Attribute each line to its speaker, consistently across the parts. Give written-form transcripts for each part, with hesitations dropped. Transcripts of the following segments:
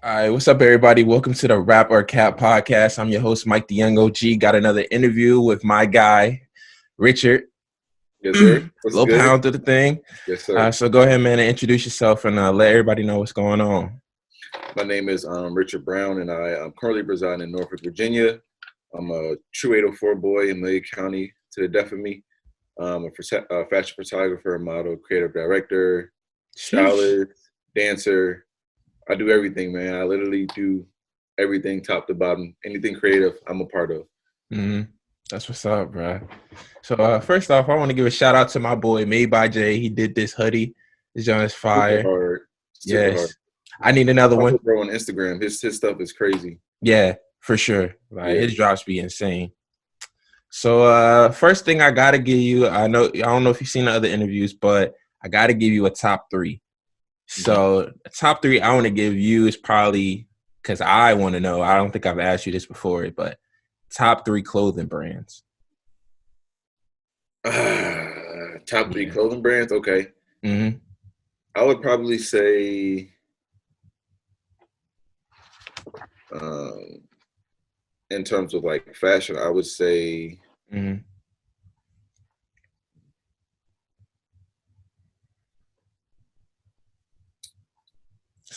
Speaker 1: All right, what's up, everybody? Welcome to the Rap or Cap podcast. I'm your host, Mike the Young OG. Got another interview with my guy, Richard.
Speaker 2: Yes, sir. What's
Speaker 1: Little
Speaker 2: good?
Speaker 1: pound to the thing.
Speaker 2: Yes, sir.
Speaker 1: So go ahead, man, and introduce yourself and let everybody know what's going on.
Speaker 2: My name is Richard Brown, and I'm currently residing in Norfolk, Virginia. I'm a true 804 boy in Lake County to the death of me. A fashion photographer, model, creative director, stylist, dancer. I do everything, man. I literally do everything top to bottom. Anything creative, I'm a part of.
Speaker 1: Mm-hmm. That's what's up, bro. So first off, I want to give a shout out to my boy Made by Jay. He did this hoodie. This joint is fire.
Speaker 2: Super hard.
Speaker 1: Yes.
Speaker 2: Hard.
Speaker 1: I need another one.
Speaker 2: Bro on Instagram. His stuff is crazy.
Speaker 1: Yeah, for sure. His drops be insane. So first thing I gotta give you, I don't know if you've seen the other interviews, but I gotta give you a top 3. So top 3 I want to give you is probably, because I want to know, I don't think I've asked you this before, but top 3 clothing brands.
Speaker 2: Top 3 clothing brands? Okay.
Speaker 1: Mm-hmm.
Speaker 2: I would probably say in terms of like fashion, I would say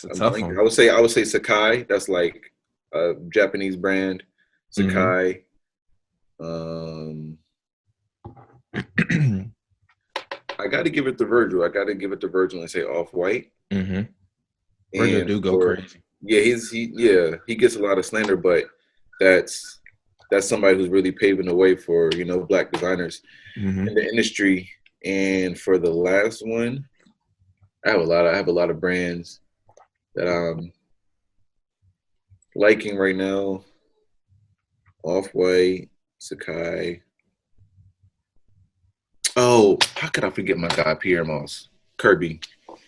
Speaker 1: It's a tough one.
Speaker 2: I would say Sakai. That's like a Japanese brand. Sakai. I got to give it to Virgil. And say Off-White.
Speaker 1: Mm-hmm. Virgil do go crazy.
Speaker 2: Yeah, he gets a lot of slander, but that's somebody who's really paving the way for Black designers in the industry. And for the last one, I have a lot of brands that I'm liking right now. Off-White, Sakai. Oh, how could I forget my guy Pierre Moss? Kirby.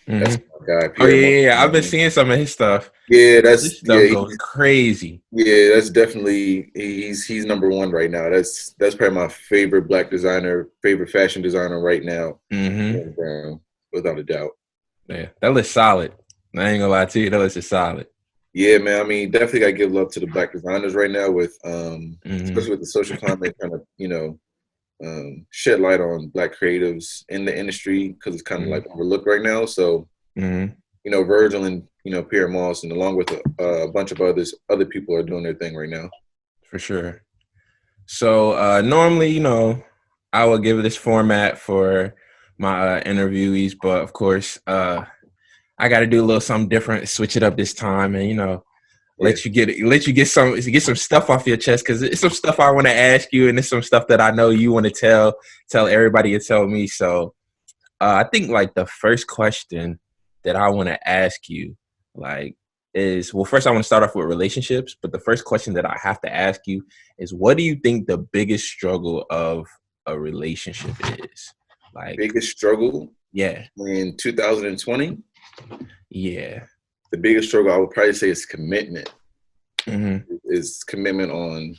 Speaker 2: That's my guy.
Speaker 1: Pierre Moss. I've been seeing some of his stuff.
Speaker 2: Yeah,
Speaker 1: his stuff goes crazy.
Speaker 2: Yeah, that's definitely he's number 1 right now. That's probably my favorite Black designer, favorite fashion designer right now. Without a doubt.
Speaker 1: Yeah, that looks solid. I ain't gonna lie to you, that looks solid.
Speaker 2: Yeah, man. I mean, definitely gotta give love to the Black designers right now with especially with the social climate kind of shed light on Black creatives in the industry because it's kind of like overlooked right now. So Virgil and Pierre Moss and along with a bunch of other people are doing their thing right now.
Speaker 1: For sure. So normally, I would give this format for my interviewees, but of course, I got to do a little something different, switch it up this time, and let you get some stuff off your chest because it's some stuff I want to ask you, and it's some stuff that I know you want to tell everybody and tell me. So I think like the first question that I want to ask you is, well, first I want to start off with relationships, but the first question that I have to ask you is, what do you think the biggest struggle of a relationship is?
Speaker 2: Biggest struggle?
Speaker 1: Yeah.
Speaker 2: In 2020?
Speaker 1: Yeah.
Speaker 2: The biggest struggle I would probably say is commitment. Is commitment on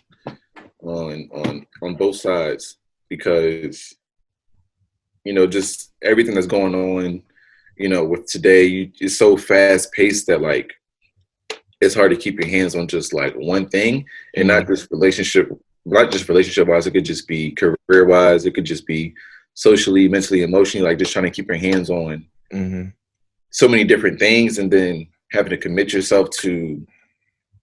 Speaker 2: both sides because just everything that's going on with today, it's so fast paced that like it's hard to keep your hands on just like one thing and not just relationship wise. It could just be career wise. It could just be socially, mentally, emotionally, like just trying to keep your hands on so many different things and then having to commit yourself to,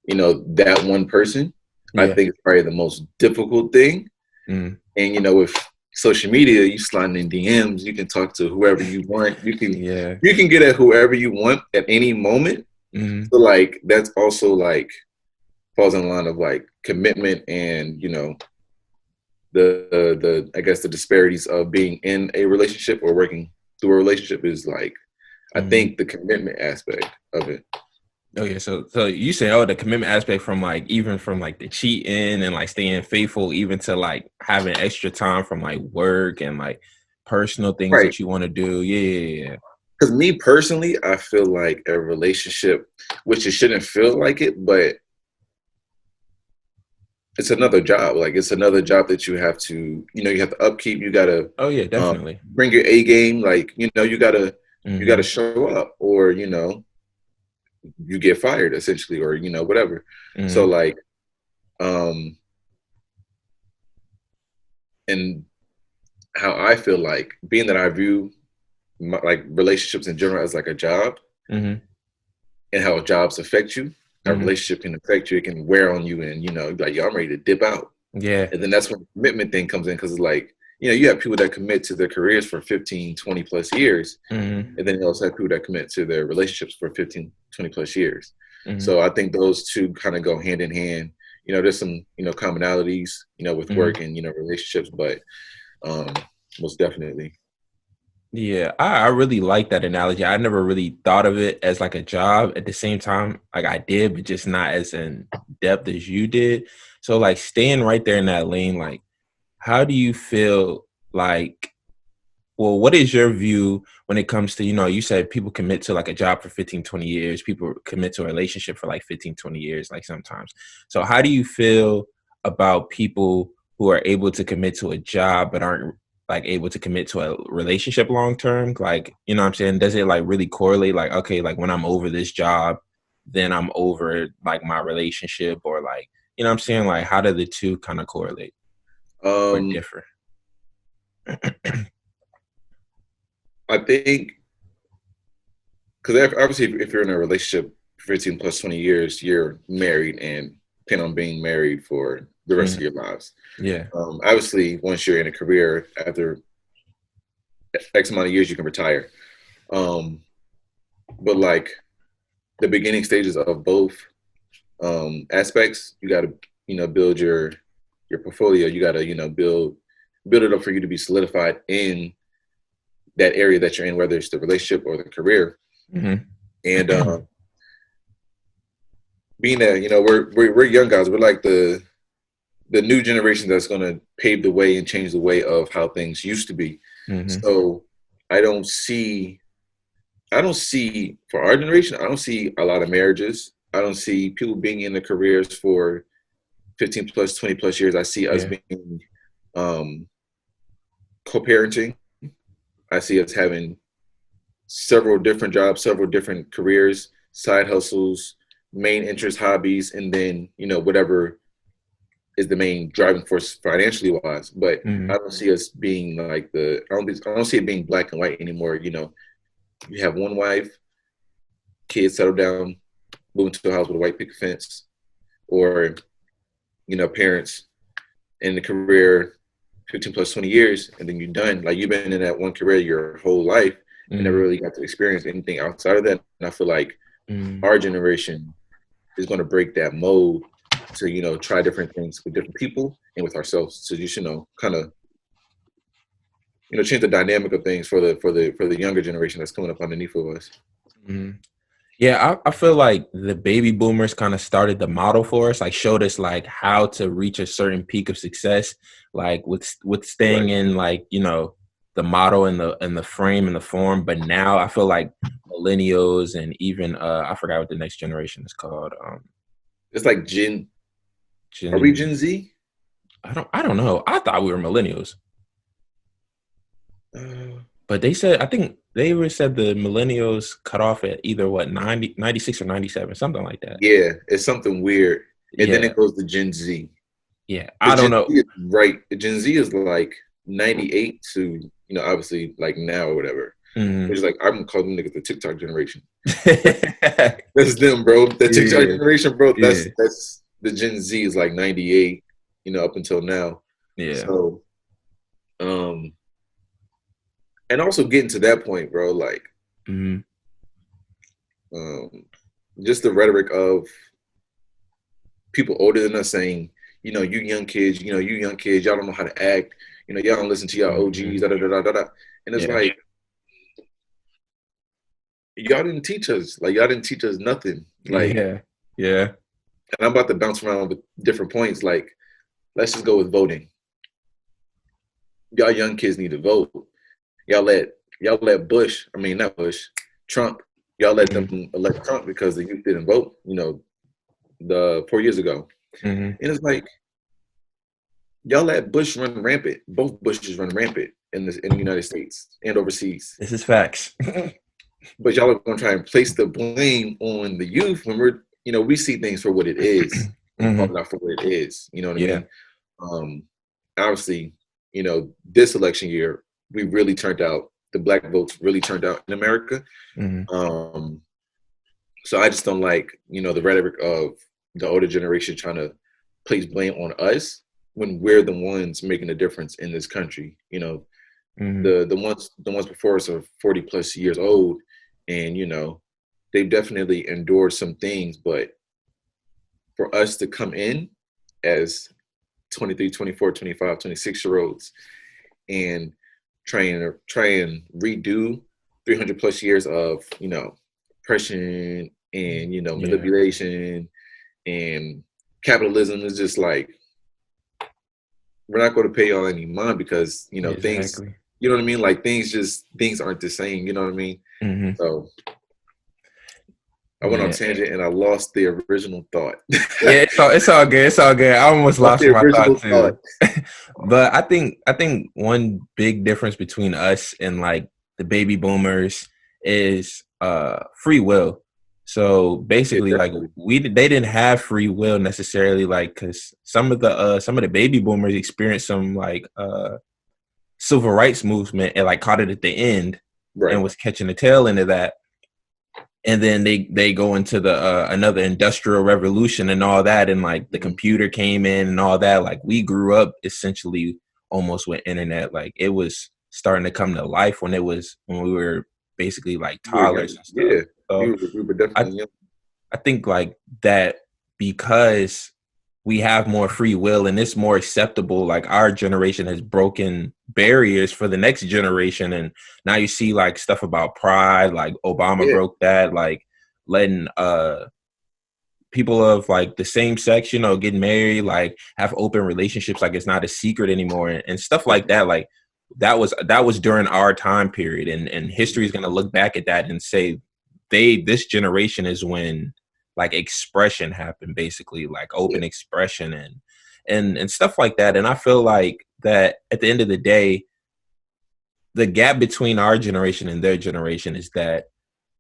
Speaker 2: that one person. Yeah. I think it's probably the most difficult thing. And, with social media, you slide in DMs, you can talk to whoever you want. You can get at whoever you want at any moment. So like, that's also like falls in the line of like commitment and, the I guess the disparities of being in a relationship or working through a relationship is like, I think the commitment aspect of it.
Speaker 1: Okay, so you say, the commitment aspect from like even from like the cheating and like staying faithful, even to like having extra time from like work and like personal things that you want to do. Yeah.
Speaker 2: Because me personally, I feel like a relationship, which it shouldn't feel like it, but it's another job. Like it's another job that you have to, you have to upkeep. You gotta,
Speaker 1: definitely
Speaker 2: bring your A game. Like you gotta show up, or you get fired essentially, or whatever. So
Speaker 1: Mm-hmm.
Speaker 2: like, and how I feel like, being that I view like relationships in general as like a job,
Speaker 1: Mm-hmm.
Speaker 2: and how jobs affect you, a
Speaker 1: Mm-hmm.
Speaker 2: relationship can affect you. It can wear on you, and like, yo, I'm ready to dip out.
Speaker 1: Yeah.
Speaker 2: And then that's when the commitment thing comes in, because it's like, you have people that commit to their careers for 15, 20 plus years.
Speaker 1: Mm-hmm.
Speaker 2: And then you also have people that commit to their relationships for 15, 20 plus years.
Speaker 1: Mm-hmm.
Speaker 2: So I think those two kind of go hand in hand. There's some, commonalities, with
Speaker 1: Mm-hmm.
Speaker 2: work and, relationships, but um, most definitely.
Speaker 1: Yeah, I really like that analogy. I never really thought of it as like a job. At the same time, like I did, but just not as in depth as you did. So like staying right there in that lane, like how do you feel like, well, what is your view when it comes to, you said people commit to like a job for 15, 20 years, people commit to a relationship for like 15, 20 years, like sometimes. So how do you feel about people who are able to commit to a job but aren't like able to commit to a relationship long term? Like, you know what I'm saying? Does it like really correlate? Like, okay, like when I'm over this job, then I'm over like my relationship, or like, you know what I'm saying? Like, how do the two kind of correlate or
Speaker 2: Um,
Speaker 1: differ?
Speaker 2: I think, because obviously, if you're in a relationship for 15 plus 20 years, you're married and plan on being married for the rest of
Speaker 1: Mhm.
Speaker 2: your lives.
Speaker 1: Yeah.
Speaker 2: Obviously, once you're in a career, after X amount of years, you can retire. Um, but like, the beginning stages of both aspects, you got to build your portfolio. You got to build it up for you to be solidified in that area that you're in, whether it's the relationship or the career.
Speaker 1: Hmm.
Speaker 2: And being that we're young guys, we're like the new generation that's going to pave the way and change the way of how things used to be.
Speaker 1: Hmm.
Speaker 2: So I don't see for our generation, I don't see a lot of marriages. I don't see people being in their careers for 15 plus, 20 plus years. I see us
Speaker 1: Yeah.
Speaker 2: being um, co-parenting. I see us having several different jobs, several different careers, side hustles, main interest, hobbies, and then whatever is the main driving force financially wise. But
Speaker 1: Hmm.
Speaker 2: I don't see us being like I don't see it being black and white anymore. You have one wife, kids settle down, move into a house with a white picket fence, or parents in the career 15 plus 20 years, and then you're done. Like, you've been in that one career your whole life and never
Speaker 1: Hmm.
Speaker 2: really got to experience anything outside of that. And I feel like
Speaker 1: Hmm.
Speaker 2: our generation is going to break that mold to try different things with different people and with ourselves. So you should kind of change the dynamic of things for the younger generation that's coming up underneath of us.
Speaker 1: Hmm. Yeah, I feel like the baby boomers kind of started the model for us, like showed us like how to reach a certain peak of success, like with staying
Speaker 2: Right.
Speaker 1: in like, the model and the frame and the form. But now I feel like millennials and even I forgot what the next generation is called.
Speaker 2: It's like Gen. Are we
Speaker 1: Gen
Speaker 2: Gen Z?
Speaker 1: I don't know. I thought we were millennials.
Speaker 2: Uh,
Speaker 1: But they said, I think they were said the millennials cut off at either what 90, 96 or 97, something like that.
Speaker 2: yeah, it's something weird. And then
Speaker 1: Yeah.
Speaker 2: it goes to Gen Z.
Speaker 1: Yeah. I
Speaker 2: But
Speaker 1: don't
Speaker 2: Gen Z
Speaker 1: know.
Speaker 2: is right. Gen Z is like 98 to obviously like now or whatever.
Speaker 1: Mhm.
Speaker 2: Which is like, I'm calling them niggas the TikTok generation.
Speaker 1: Yeah.
Speaker 2: That's them, bro. The TikTok generation, bro.
Speaker 1: Yeah.
Speaker 2: That's the Gen Z is like 98, up until now.
Speaker 1: Yeah.
Speaker 2: So, and also getting to that point, bro, like,
Speaker 1: Mhm.
Speaker 2: um, just the rhetoric of people older than us saying, you young kids, you young kids, y'all don't know how to act, y'all don't listen to y'all OGs,
Speaker 1: Mhm.
Speaker 2: da da da da da. And it's
Speaker 1: Yeah.
Speaker 2: like, y'all didn't teach us, like, y'all didn't teach us nothing, like.
Speaker 1: Yeah. Yeah.
Speaker 2: And I'm about to bounce around with different points, like, let's just go with voting. Y'all young kids need to vote. Y'all let Bush, I mean not Bush, Trump, y'all let them
Speaker 1: Mhm.
Speaker 2: elect Trump because the youth didn't vote, the 4 years ago.
Speaker 1: Mhm.
Speaker 2: And it's like, y'all let Bush run rampant. Both Bushes run rampant in the United States and overseas.
Speaker 1: This is facts.
Speaker 2: but y'all are going to try and place the blame on the youth when we're, we see things for what it is and call
Speaker 1: Mm-hmm.
Speaker 2: it out for what it is. You know what I
Speaker 1: Yeah.
Speaker 2: mean? Obviously, this election year, we really turned out, the black votes really turned out in America.
Speaker 1: Mm-hmm.
Speaker 2: So I just don't like, the rhetoric of the older generation trying to place blame on us when we're the ones making a difference in this country.
Speaker 1: Mm-hmm.
Speaker 2: The ones before us are 40 plus years old, and they've definitely endured some things, but for us to come in as 23, 24, 25, 26 year olds and try and redo 300 plus years of oppression and
Speaker 1: Yeah.
Speaker 2: manipulation and capitalism is just like, we're not going to pay y'all any mind because things,
Speaker 1: Exactly.
Speaker 2: you know what I mean, like things aren't the same, you know what I mean.
Speaker 1: Mm-hmm.
Speaker 2: So I went on
Speaker 1: Yeah.
Speaker 2: tangent and I lost the original thought.
Speaker 1: Yeah, it's all good. It's all good. I almost
Speaker 2: Lost
Speaker 1: lost
Speaker 2: the
Speaker 1: my thought
Speaker 2: original thought.
Speaker 1: too. But I think one big difference between us and like the baby boomers is free will. So
Speaker 2: Yeah,
Speaker 1: basically, like
Speaker 2: definitely.
Speaker 1: they didn't have free will necessarily, like because some of the baby boomers experienced some like civil rights movement and like caught it at the end and
Speaker 2: Right.
Speaker 1: was catching the tail end of that, and then they go into the another industrial revolution and all that, and like the
Speaker 2: Mm-hmm.
Speaker 1: computer came in and all that. Like we grew up essentially almost with internet. Like it was starting to come to life when we were basically like
Speaker 2: We were young.
Speaker 1: toddlers and stuff.
Speaker 2: Yeah,
Speaker 1: So
Speaker 2: we were
Speaker 1: i
Speaker 2: definitely young.
Speaker 1: I think like that, because we have more free will and it's more acceptable. Like our generation has broken barriers for the next generation. And now you see like stuff about pride, like Obama
Speaker 2: Yeah,
Speaker 1: broke that, like letting people of like the same sex, get married, like have open relationships, like it's not a secret anymore, and stuff like
Speaker 2: definitely.
Speaker 1: that. Like that was during our time period, and history is gonna look back at that and say this generation is when like expression happened, basically like
Speaker 2: Yeah,
Speaker 1: open expression and stuff like that. And I feel like that at the end of the day, the gap between our generation and their generation is that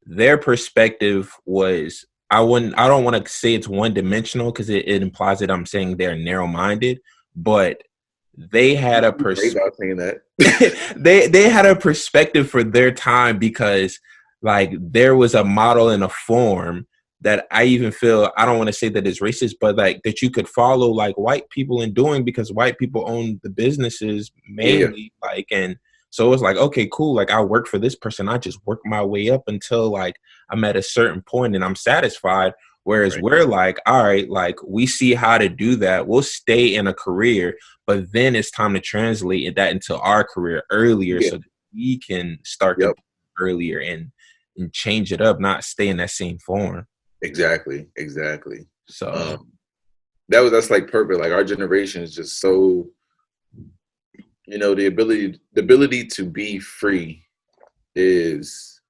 Speaker 1: their perspective was, I don't want to say it's one dimensional because it implies that I'm saying they're narrow minded, but they had a
Speaker 2: you're right about saying that.
Speaker 1: they had a perspective for their time, because like there was a model and a form that I even feel, I don't want to say that it's racist, but like that you could follow like white people in doing, because white people own the businesses
Speaker 2: Yeah,
Speaker 1: mainly, like, and so it's like, okay, cool, like I work for this person, I just work my way up until like I'm at a certain point and I'm satisfied. Whereas
Speaker 2: right.
Speaker 1: we're like, all right, like we see how to do that, we'll stay in a career, but then it's time to translate that into our career earlier
Speaker 2: Yeah,
Speaker 1: so that we can start to
Speaker 2: yep,
Speaker 1: earlier and change it up, not stay in that same form.
Speaker 2: exactly.
Speaker 1: So
Speaker 2: Um, that's like perfect. Like our generation is just so, the ability to be free is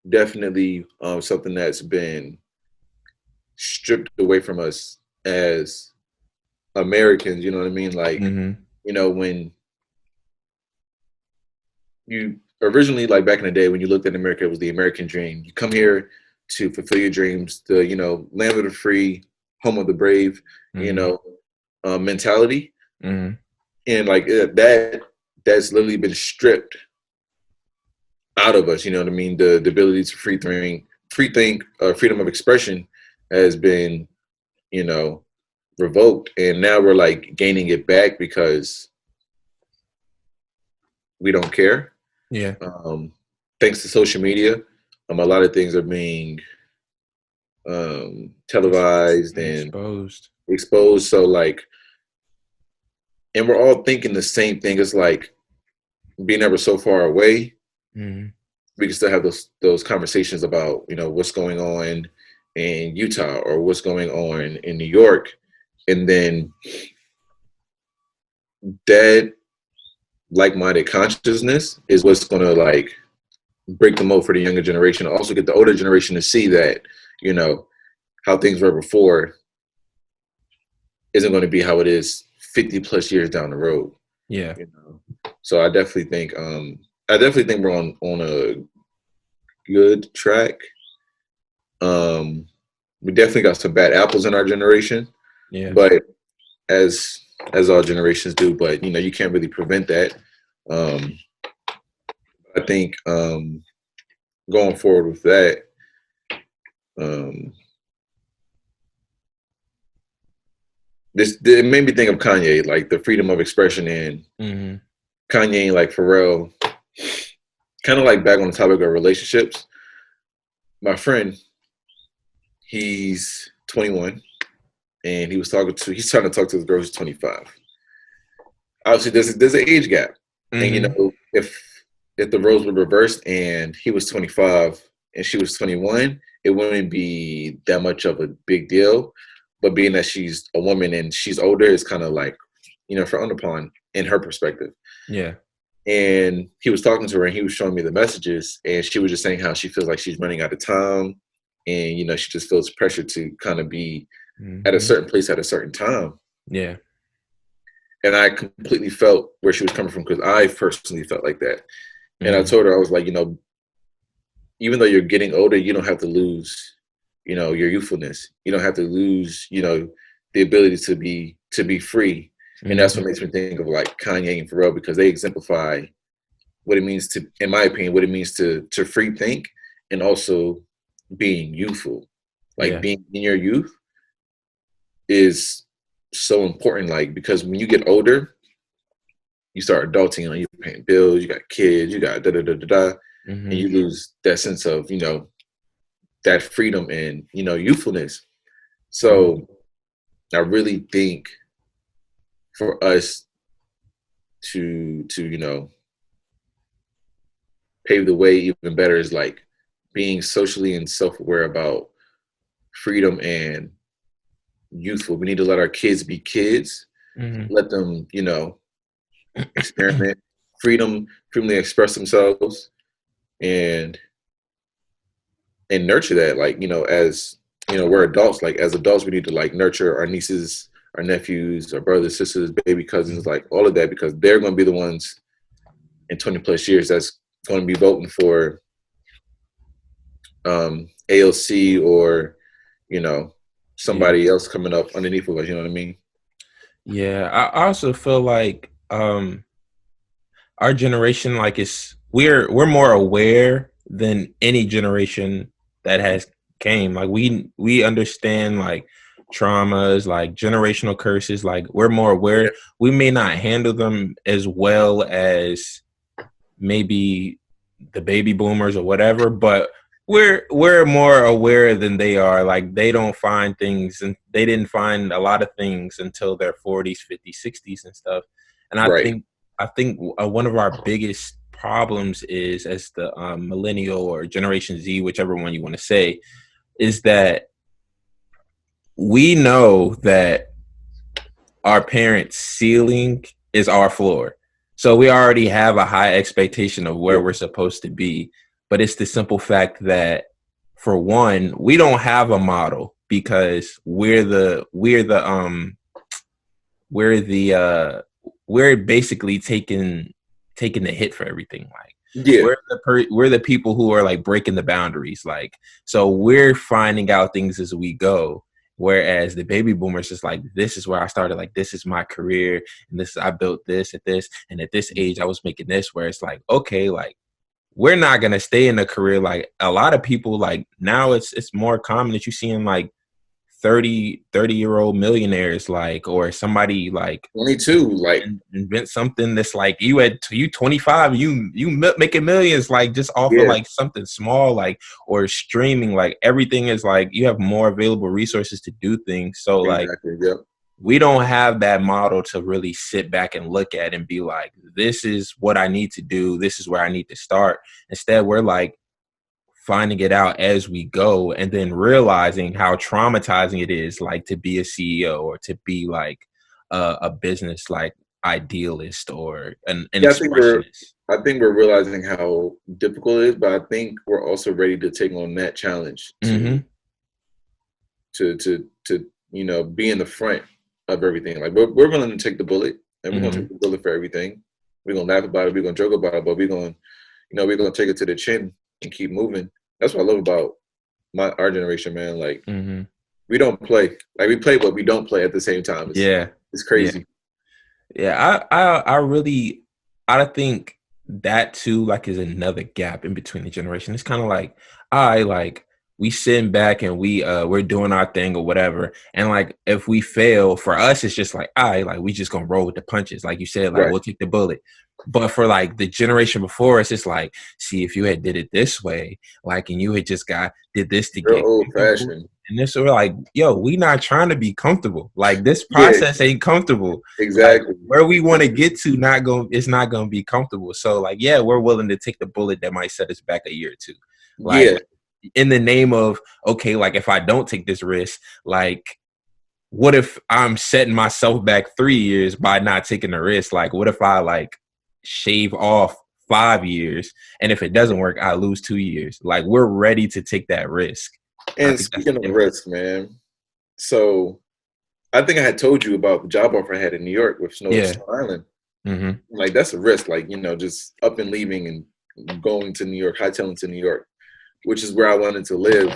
Speaker 2: definitely something that's been stripped away from us as Americans. You know what I mean? Like,
Speaker 1: hmm
Speaker 2: when you originally, like back in the day, when you looked at America, it was the American dream. You come here to fulfill your dreams, the land of the free, home of the brave, you
Speaker 1: hmm
Speaker 2: know, mentality,
Speaker 1: hmm
Speaker 2: and like that's literally been stripped out of us. You know what I mean? The ability to freedom of expression has been, you know, revoked, and now we're like gaining it back because we don't care.
Speaker 1: yeah,
Speaker 2: Um, Thanks to social media, a lot of things are being televised and
Speaker 1: exposed.
Speaker 2: exposed. So like, and we're all thinking the same thing. It's like being ever so far away,
Speaker 1: hmm
Speaker 2: we can still have those conversations about what's going on in Utah or what's going on in New York, and then that like-minded consciousness is what's going to like break the mold for the younger generation. Also, get the older generation to see that you know how things were before isn't going to be how it is 50 plus years down the road.
Speaker 1: Yeah.
Speaker 2: So I definitely think we're on a good track. We definitely got some bad apples in our generation,
Speaker 1: Yeah.
Speaker 2: but as all generations do, but you can't really prevent that. Um, I think going forward with that, um, it made me think of Kanye, like the freedom of expression, and
Speaker 1: Mm-hmm.
Speaker 2: Kanye, like Pharrell, kind of like back on the topic of relationships. My friend, he's 21, and he's trying to talk to this girl who's 25. Obviously, there's an age gap, and
Speaker 1: Mm-hmm.
Speaker 2: if the roles were reversed and he was 25 and she was 21, it wouldn't be that much of a big deal. But being that she's a woman and she's older, it's kind of like, frowned upon in her perspective.
Speaker 1: Yeah.
Speaker 2: And he was talking to her and he was showing me the messages, and she was just saying how she feels like she's running out of time, and she just feels pressure to kind of be at a certain place at a certain time.
Speaker 1: Yeah.
Speaker 2: And I completely felt where she was coming from, because I personally felt like that. And I
Speaker 1: Mm-hmm.
Speaker 2: told her, I was like, even though you're getting older, you don't have to lose, your youthfulness. You don't have to lose, the ability to be free. And that's what makes me think of like Kanye and Pharrell, because they exemplify what it means to, in my opinion, what it means to free think, and also being youthful. Like being in your youth is so important. Like, because when you get older, you start adulting, you're paying bills, you got kids, you got da da da da da, and you lose that sense of that freedom and youthfulness. So I really think for us to pave the way even better is like being socially and self-aware about freedom and youthful. We need to let our kids be kids, let them experiment, freely express themselves, and nurture that. Like, as we're adults, like as adults, we need to like nurture our nieces, our nephews, our brothers, sisters, baby cousins, like all of that, because they're going to be the ones in 20 plus years that's going to be voting for AOC or somebody else coming up underneath of us. You know what I mean?
Speaker 1: Yeah. I also feel like our generation, like, we're more aware than any generation that has came. Like, we understand like traumas, like generational curses. Like, we're more aware.
Speaker 2: Yeah.
Speaker 1: We may not handle them as well as maybe the baby boomers or whatever, but we're more aware than they are. Like, they don't find things, and they didn't find a lot of things until their 40s, 50s, 60s and stuff. And
Speaker 2: Right.
Speaker 1: I think one of our biggest problems is, as the millennial or Generation Z, whichever one you want to say, is that we know that our parents' ceiling is our floor. So we already have a high expectation of where we're supposed to be. But it's the simple fact that, for one, we don't have a model, because we're basically taking the hit for everything. Like, we're the people who are like breaking the boundaries. Like, so we're finding out things as we go. Whereas the baby boomers is like, this is where I started. Like, this is my career, and I built this at this, and at this age I was making this. Where it's like, okay, like, we're not gonna stay in a career. Like, a lot of people, like, now it's more common that you see in like 30-year-old millionaires, like, or somebody like
Speaker 2: 22, like
Speaker 1: invent something that's like, you 25, you making millions, like, just off of like something small, like, or streaming. Like, everything is like, you have more available resources to do things. So like, we don't have that model to really sit back and look at and be like, this is what I need to do, this is where I need to start. Instead, we're like finding it out as we go, and then realizing how traumatizing it is, like, to be a CEO, or to be like a business like idealist, or an expressionist.
Speaker 2: I think we're realizing how difficult it is, but I think we're also ready to take on that challenge to be in the front of everything. Like, we're willing to take the bullet, and we're gonna take the bullet for everything. We're gonna laugh about it, we're gonna joke about it, but we're gonna take it to the chin and keep moving. That's what I love about our generation, man. Like
Speaker 1: Hmm.
Speaker 2: we don't play. Like we play, but we don't play at the same time.
Speaker 1: Yeah.
Speaker 2: It's
Speaker 1: Yeah.
Speaker 2: crazy.
Speaker 1: Yeah. I really, I think that too, like, is another gap in between the generation. It's kind of like, like, we sitting back and we're doing our thing or whatever. And like, if we fail, for us, it's just like, like, we just gonna roll with the punches. Like you said, like,
Speaker 2: Right.
Speaker 1: we'll take the bullet. But for like the generation before us, it's like, see, if you had did it this way, like, and you had just did this to
Speaker 2: Real
Speaker 1: get
Speaker 2: old
Speaker 1: comfortable.
Speaker 2: fashioned.
Speaker 1: And this, we're like, yo, we not trying to be comfortable. Like, this
Speaker 2: Yeah,
Speaker 1: process ain't comfortable. Like,
Speaker 2: exactly.
Speaker 1: where we want to get to, it's not gonna be comfortable. So like, yeah, we're willing to take the bullet that might set us back a year or two. Like,
Speaker 2: Yeah.
Speaker 1: in the name of, okay, like, if I don't take this risk, like, what if I'm setting myself back 3 years by not taking the risk? Like, what if I like shave off 5 years, and if it doesn't work, I lose 2 years? Like, we're ready to take that risk. I
Speaker 2: And
Speaker 1: think that's the
Speaker 2: speaking of
Speaker 1: difference.
Speaker 2: risk, man. So I think I had told you about the job offer I had in New York with Snow
Speaker 1: Yeah.
Speaker 2: Island.
Speaker 1: Mm-hmm.
Speaker 2: Like that's a risk. Like just up and leaving and going to New York, hightailing to New York, which is where I wanted to live.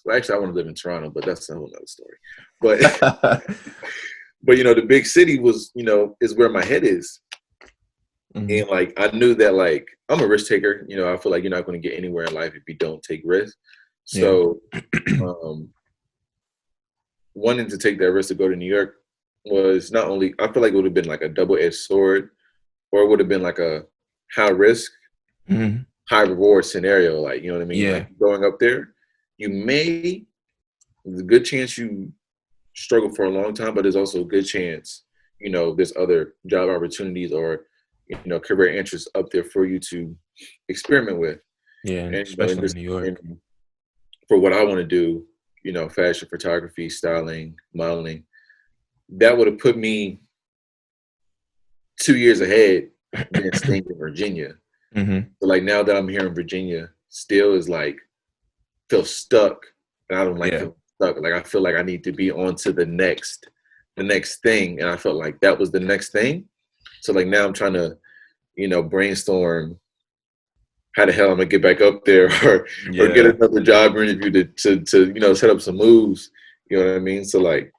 Speaker 2: Well, actually, I want to live in Toronto, but that's a whole nother story. But but the big city was is where my head is.
Speaker 1: Mm-hmm.
Speaker 2: And like I knew that like I'm a risk taker. I feel like you're not going to get anywhere in life if you don't take risks.
Speaker 1: Yeah.
Speaker 2: So wanting to take that risk to go to New York was not only, I feel like it would have been like a double-edged sword, or it would have been like a high risk,
Speaker 1: Mm-hmm.
Speaker 2: high reward scenario. Like, you know what I mean?
Speaker 1: Yeah.
Speaker 2: Like going up there, there's a good chance you struggle for a long time, but there's also a good chance, there's other job opportunities or, career interests up there for you to experiment with.
Speaker 1: Yeah, and
Speaker 2: And,
Speaker 1: especially in New York.
Speaker 2: for what I want to do, fashion, photography, styling, modeling, that would have put me 2 years ahead than staying in Virginia.
Speaker 1: Mm-hmm.
Speaker 2: So like now that I'm here in Virginia, still is like feel stuck, and I don't like
Speaker 1: Yeah.
Speaker 2: feeling stuck. Like I feel like I need to be on to the next thing, and I felt like that was the next thing. So like now I'm trying to, brainstorm how the hell I'm gonna get back up there, or get
Speaker 1: Yeah.
Speaker 2: another job interview to set up some moves. You know what I mean? So like,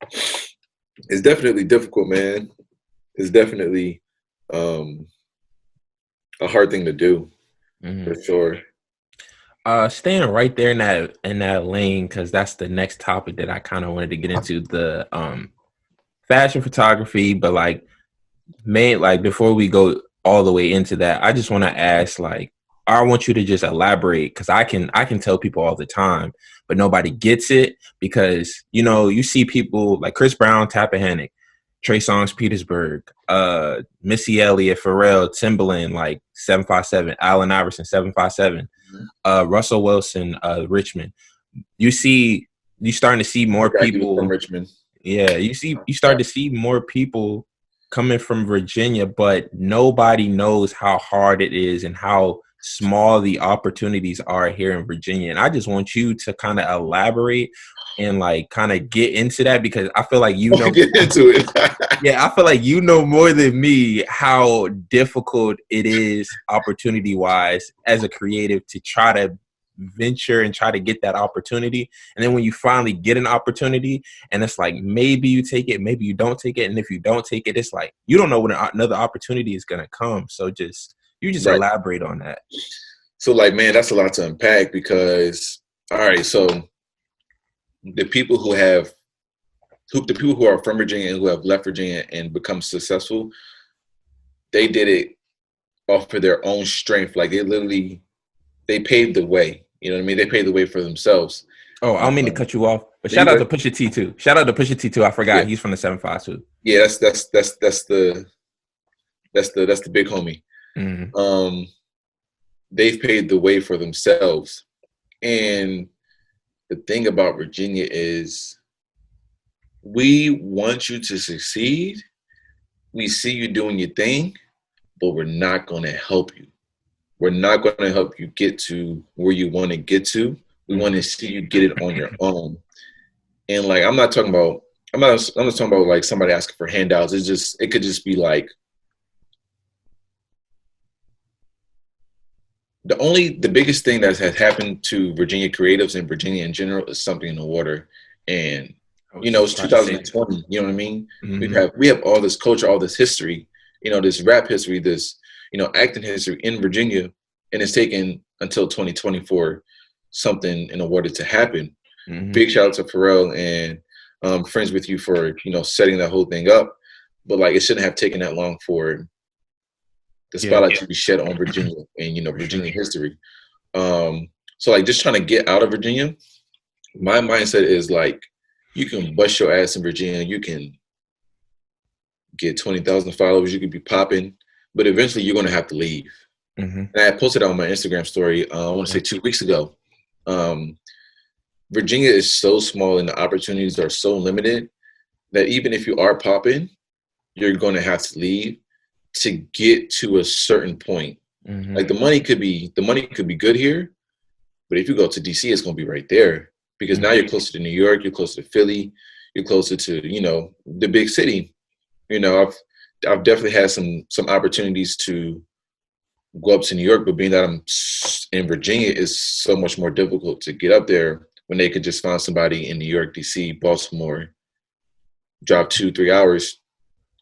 Speaker 2: it's definitely difficult, man. It's definitely a hard thing to do,
Speaker 1: Mm-hmm.
Speaker 2: for sure.
Speaker 1: Staying right there in that lane, because that's the next topic that I kind of wanted to get into, the fashion photography. But like, like, before we go all the way into that, I just want to ask, like, I want you to just elaborate, because I can tell people all the time, but nobody gets it, because you see people like Chris Brown, Tappahannock, Trey Songz, Petersburg, Missy Elliott, Pharrell, Timbaland, like 757, Allen Iverson, 757, Russell Wilson, Richmond. You starting to see more
Speaker 2: Forgot he was from
Speaker 1: people.
Speaker 2: Richmond.
Speaker 1: Yeah, you start to see more people coming from Virginia, but nobody knows how hard it is and how small the opportunities are here in Virginia. And I just want you to kind of elaborate and like kind of get into that, because I feel like
Speaker 2: Get into it.
Speaker 1: yeah, I feel like you know more than me how difficult it is opportunity wise as a creative to try to venture and try to get that opportunity. And then when you finally get an opportunity, and it's like, maybe you take it, maybe you don't take it. And if you don't take it, it's like, you don't know when another opportunity is going to come. So you just
Speaker 2: Right.
Speaker 1: elaborate on that.
Speaker 2: So like, man, that's a lot to unpack, because all right, so the people who are from Virginia and who have left Virginia and become successful, they did it off of their own strength. Like they paved the way. You know what I mean? They paved the way for themselves.
Speaker 1: Oh, I don't mean to cut you off, but
Speaker 2: You
Speaker 1: shout out to
Speaker 2: good?
Speaker 1: Pusha T too. Shout out to Pusha T too. I forgot
Speaker 2: Yeah,
Speaker 1: he's from the 752.
Speaker 2: yeah. That's the big homie.
Speaker 1: Mm-hmm.
Speaker 2: They've paved the way for themselves, and the thing about Virginia is we want you to succeed. We see you doing your thing, but we're not going to help you. We're not going to help you get to where you want to get to. We want to see you get it on your own. And like, I'm not talking about like somebody asking for handouts. It could just be like the biggest thing that has happened to Virginia creatives and Virginia in general is something in the water. And
Speaker 1: I was
Speaker 2: you know,
Speaker 1: just
Speaker 2: it's
Speaker 1: about to say that.
Speaker 2: 2020. You know what I mean?
Speaker 1: Mm-hmm.
Speaker 2: We have all this culture, all this history. You know, this rap history, this acting history in Virginia, and it's taken until 2020 for something in the water to happen.
Speaker 1: Mm-hmm.
Speaker 2: Big shout out to Pharrell and Friends with You for setting that whole thing up. But like, it shouldn't have taken that long for the
Speaker 1: Yeah,
Speaker 2: spotlight to be shed on Virginia and
Speaker 1: for
Speaker 2: Virginia
Speaker 1: sure.
Speaker 2: history. So like, just trying to get out of Virginia, my mindset is like, you can bust your ass in Virginia, you can get 20,000 followers, you could be popping, but eventually you're going to have to leave.
Speaker 1: Mm-hmm.
Speaker 2: And I posted on my Instagram story, I want to say 2 weeks ago. Virginia is so small and the opportunities are so limited that even if you are popping, you're going to have to leave to get to a certain point.
Speaker 1: Mm-hmm.
Speaker 2: Like the money could be good here, but if you go to DC, it's going to be right there because now you're closer to New York, you're closer to Philly, you're closer to the big city. I've definitely had some opportunities to go up to New York, but being that I'm in Virginia, is so much more difficult to get up there when they could just find somebody in New York, DC, Baltimore, drive 2-3 hours,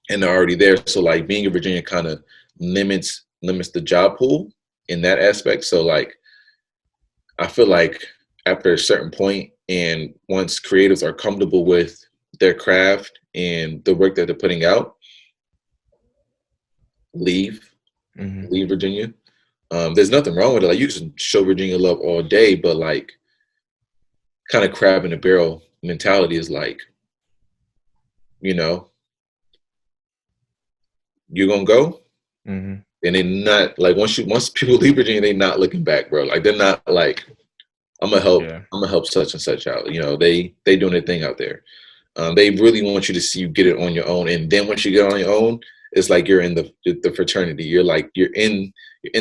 Speaker 2: and they're already there. So like being in Virginia kind of limits the job pool in that aspect. So like I feel like after a certain point, and once creatives are comfortable with their craft and the work that they're putting out, leave Virginia. There's nothing wrong with it. Like you can show Virginia love all day, but like kind of crab in a barrel mentality is like, you're gonna go, and they're not like once people leave Virginia, they're not looking back, bro. Like they're not like I'm gonna help such and such out. They doing their thing out there. They really want you to see you get it on your own, and then once you get on your own, it's like you're in the fraternity. You're in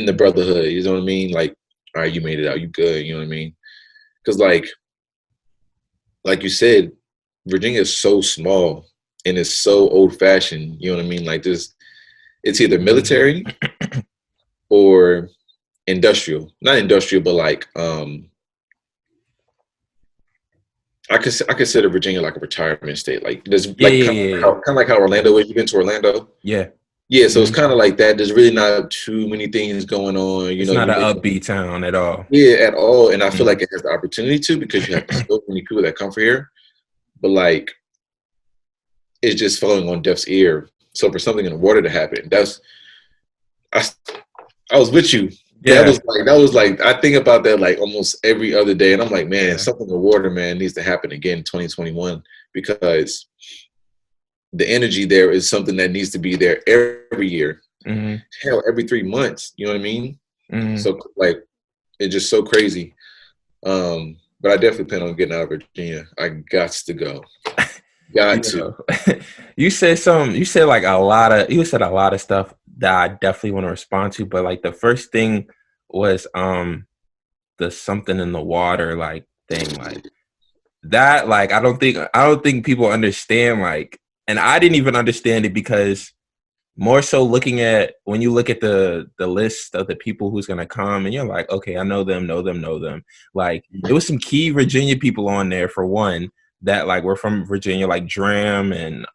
Speaker 2: the brotherhood. You know what I mean? Like, all right, you made it out. You good. You know what I mean? Because like you said, Virginia is so small and it's so old fashioned. You know what I mean? Like this, it's either military or industrial. Not industrial, but like I consider Virginia like a retirement state. Like there's like kind of like how Orlando is. You've been to Orlando?
Speaker 1: Yeah.
Speaker 2: Yeah, so it's kind of like that. There's really not too many things going on.
Speaker 1: It's not an upbeat town at all.
Speaker 2: Yeah, at all. And I feel like it has the opportunity to because you have so many people that come for here. But like, it's just falling on deaf's ear. So for something in the water to happen, I was with you. Yeah. That was like I think about that like almost every other day, and I'm like, man, something in the water, man, needs to happen again in 2021 because the energy there is something that needs to be there every year. Hell, every 3 months. You know what I mean? So like, it's just so crazy. But I definitely plan on getting out of Virginia. I got to go.
Speaker 1: You said like you said a lot of stuff that I definitely want to respond to, but like the first thing was the something in the water like thing, like that. Like I don't think people understand, like, and I didn't even understand it because more so looking at when you look at the list of the people who's gonna come and you're like, okay, I know them. Like it was some key Virginia people on there for one that like were from Virginia, like Dram and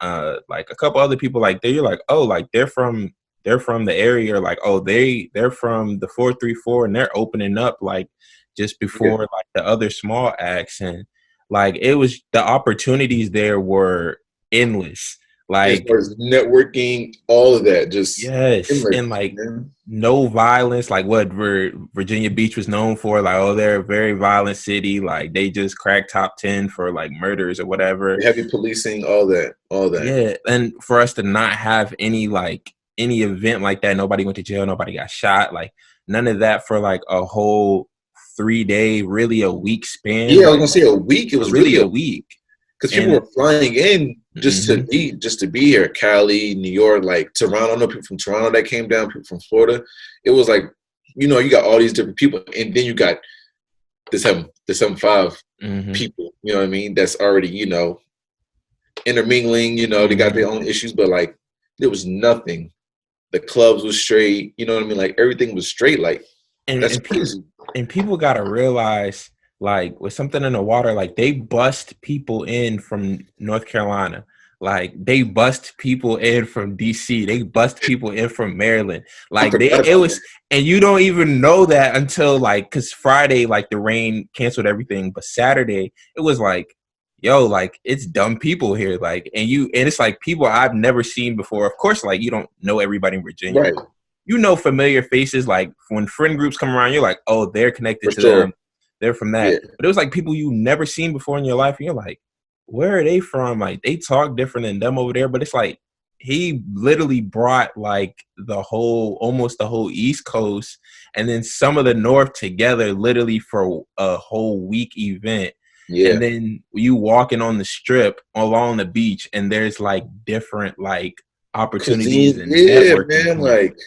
Speaker 1: like a couple other people like you're like, oh, like they're from the area, like, oh, they're from the 434 and they're opening up like just before like the other small acts, and like it was the opportunities there were endless. Like
Speaker 2: as far as networking, all of that, just
Speaker 1: endless, and like no violence, like what Virginia Beach was known for. Like, oh, they're a very violent city. Like they just cracked top 10 for like murders or whatever.
Speaker 2: Heavy policing, all that.
Speaker 1: Yeah, and for us to not have any event like that, nobody went to jail, nobody got shot, like none of that for like a whole 3-day, really a week span.
Speaker 2: Yeah, I was gonna say a week. It was really
Speaker 1: a week
Speaker 2: because people were flying in just to be here. Cali, New York, like Toronto. I know people from Toronto that came down, people from Florida. It was like, you got all these different people, and then you got the 7-5 people. You know what I mean? That's already intermingling. They got their own issues, but like there was nothing. The clubs was straight. You know what I mean? Like everything was straight. Like
Speaker 1: and
Speaker 2: That's
Speaker 1: and people
Speaker 2: crazy.
Speaker 1: and people gotta realize, like, with something in the water, like they bust people in from North Carolina, like they bust people in from DC, they bust people in from Maryland,
Speaker 2: I
Speaker 1: like
Speaker 2: forgot
Speaker 1: it
Speaker 2: about
Speaker 1: was, and you don't even know that until like, because Friday, like the rain canceled everything, but Saturday it was like, yo, like it's dumb people here, like, and it's like people I've never seen before. Of course, like you don't know everybody in
Speaker 2: that.
Speaker 1: Virginia,
Speaker 2: Right,
Speaker 1: but you know familiar faces. Like when friend groups come around, you're like, oh, they're connected
Speaker 2: for
Speaker 1: to
Speaker 2: sure.
Speaker 1: them, they're from
Speaker 2: Yeah,
Speaker 1: that. But it was like people you never seen before in your life, and you're like, where are they from? Like they talk different than them over there, but it's like he literally brought like almost the whole East Coast and then some of the North together literally for a whole week event.
Speaker 2: yeah.
Speaker 1: And then you walking on the strip along the beach, and there's like different like opportunities
Speaker 2: Cuisine,
Speaker 1: and
Speaker 2: yeah,
Speaker 1: networking
Speaker 2: man.
Speaker 1: points.
Speaker 2: Like,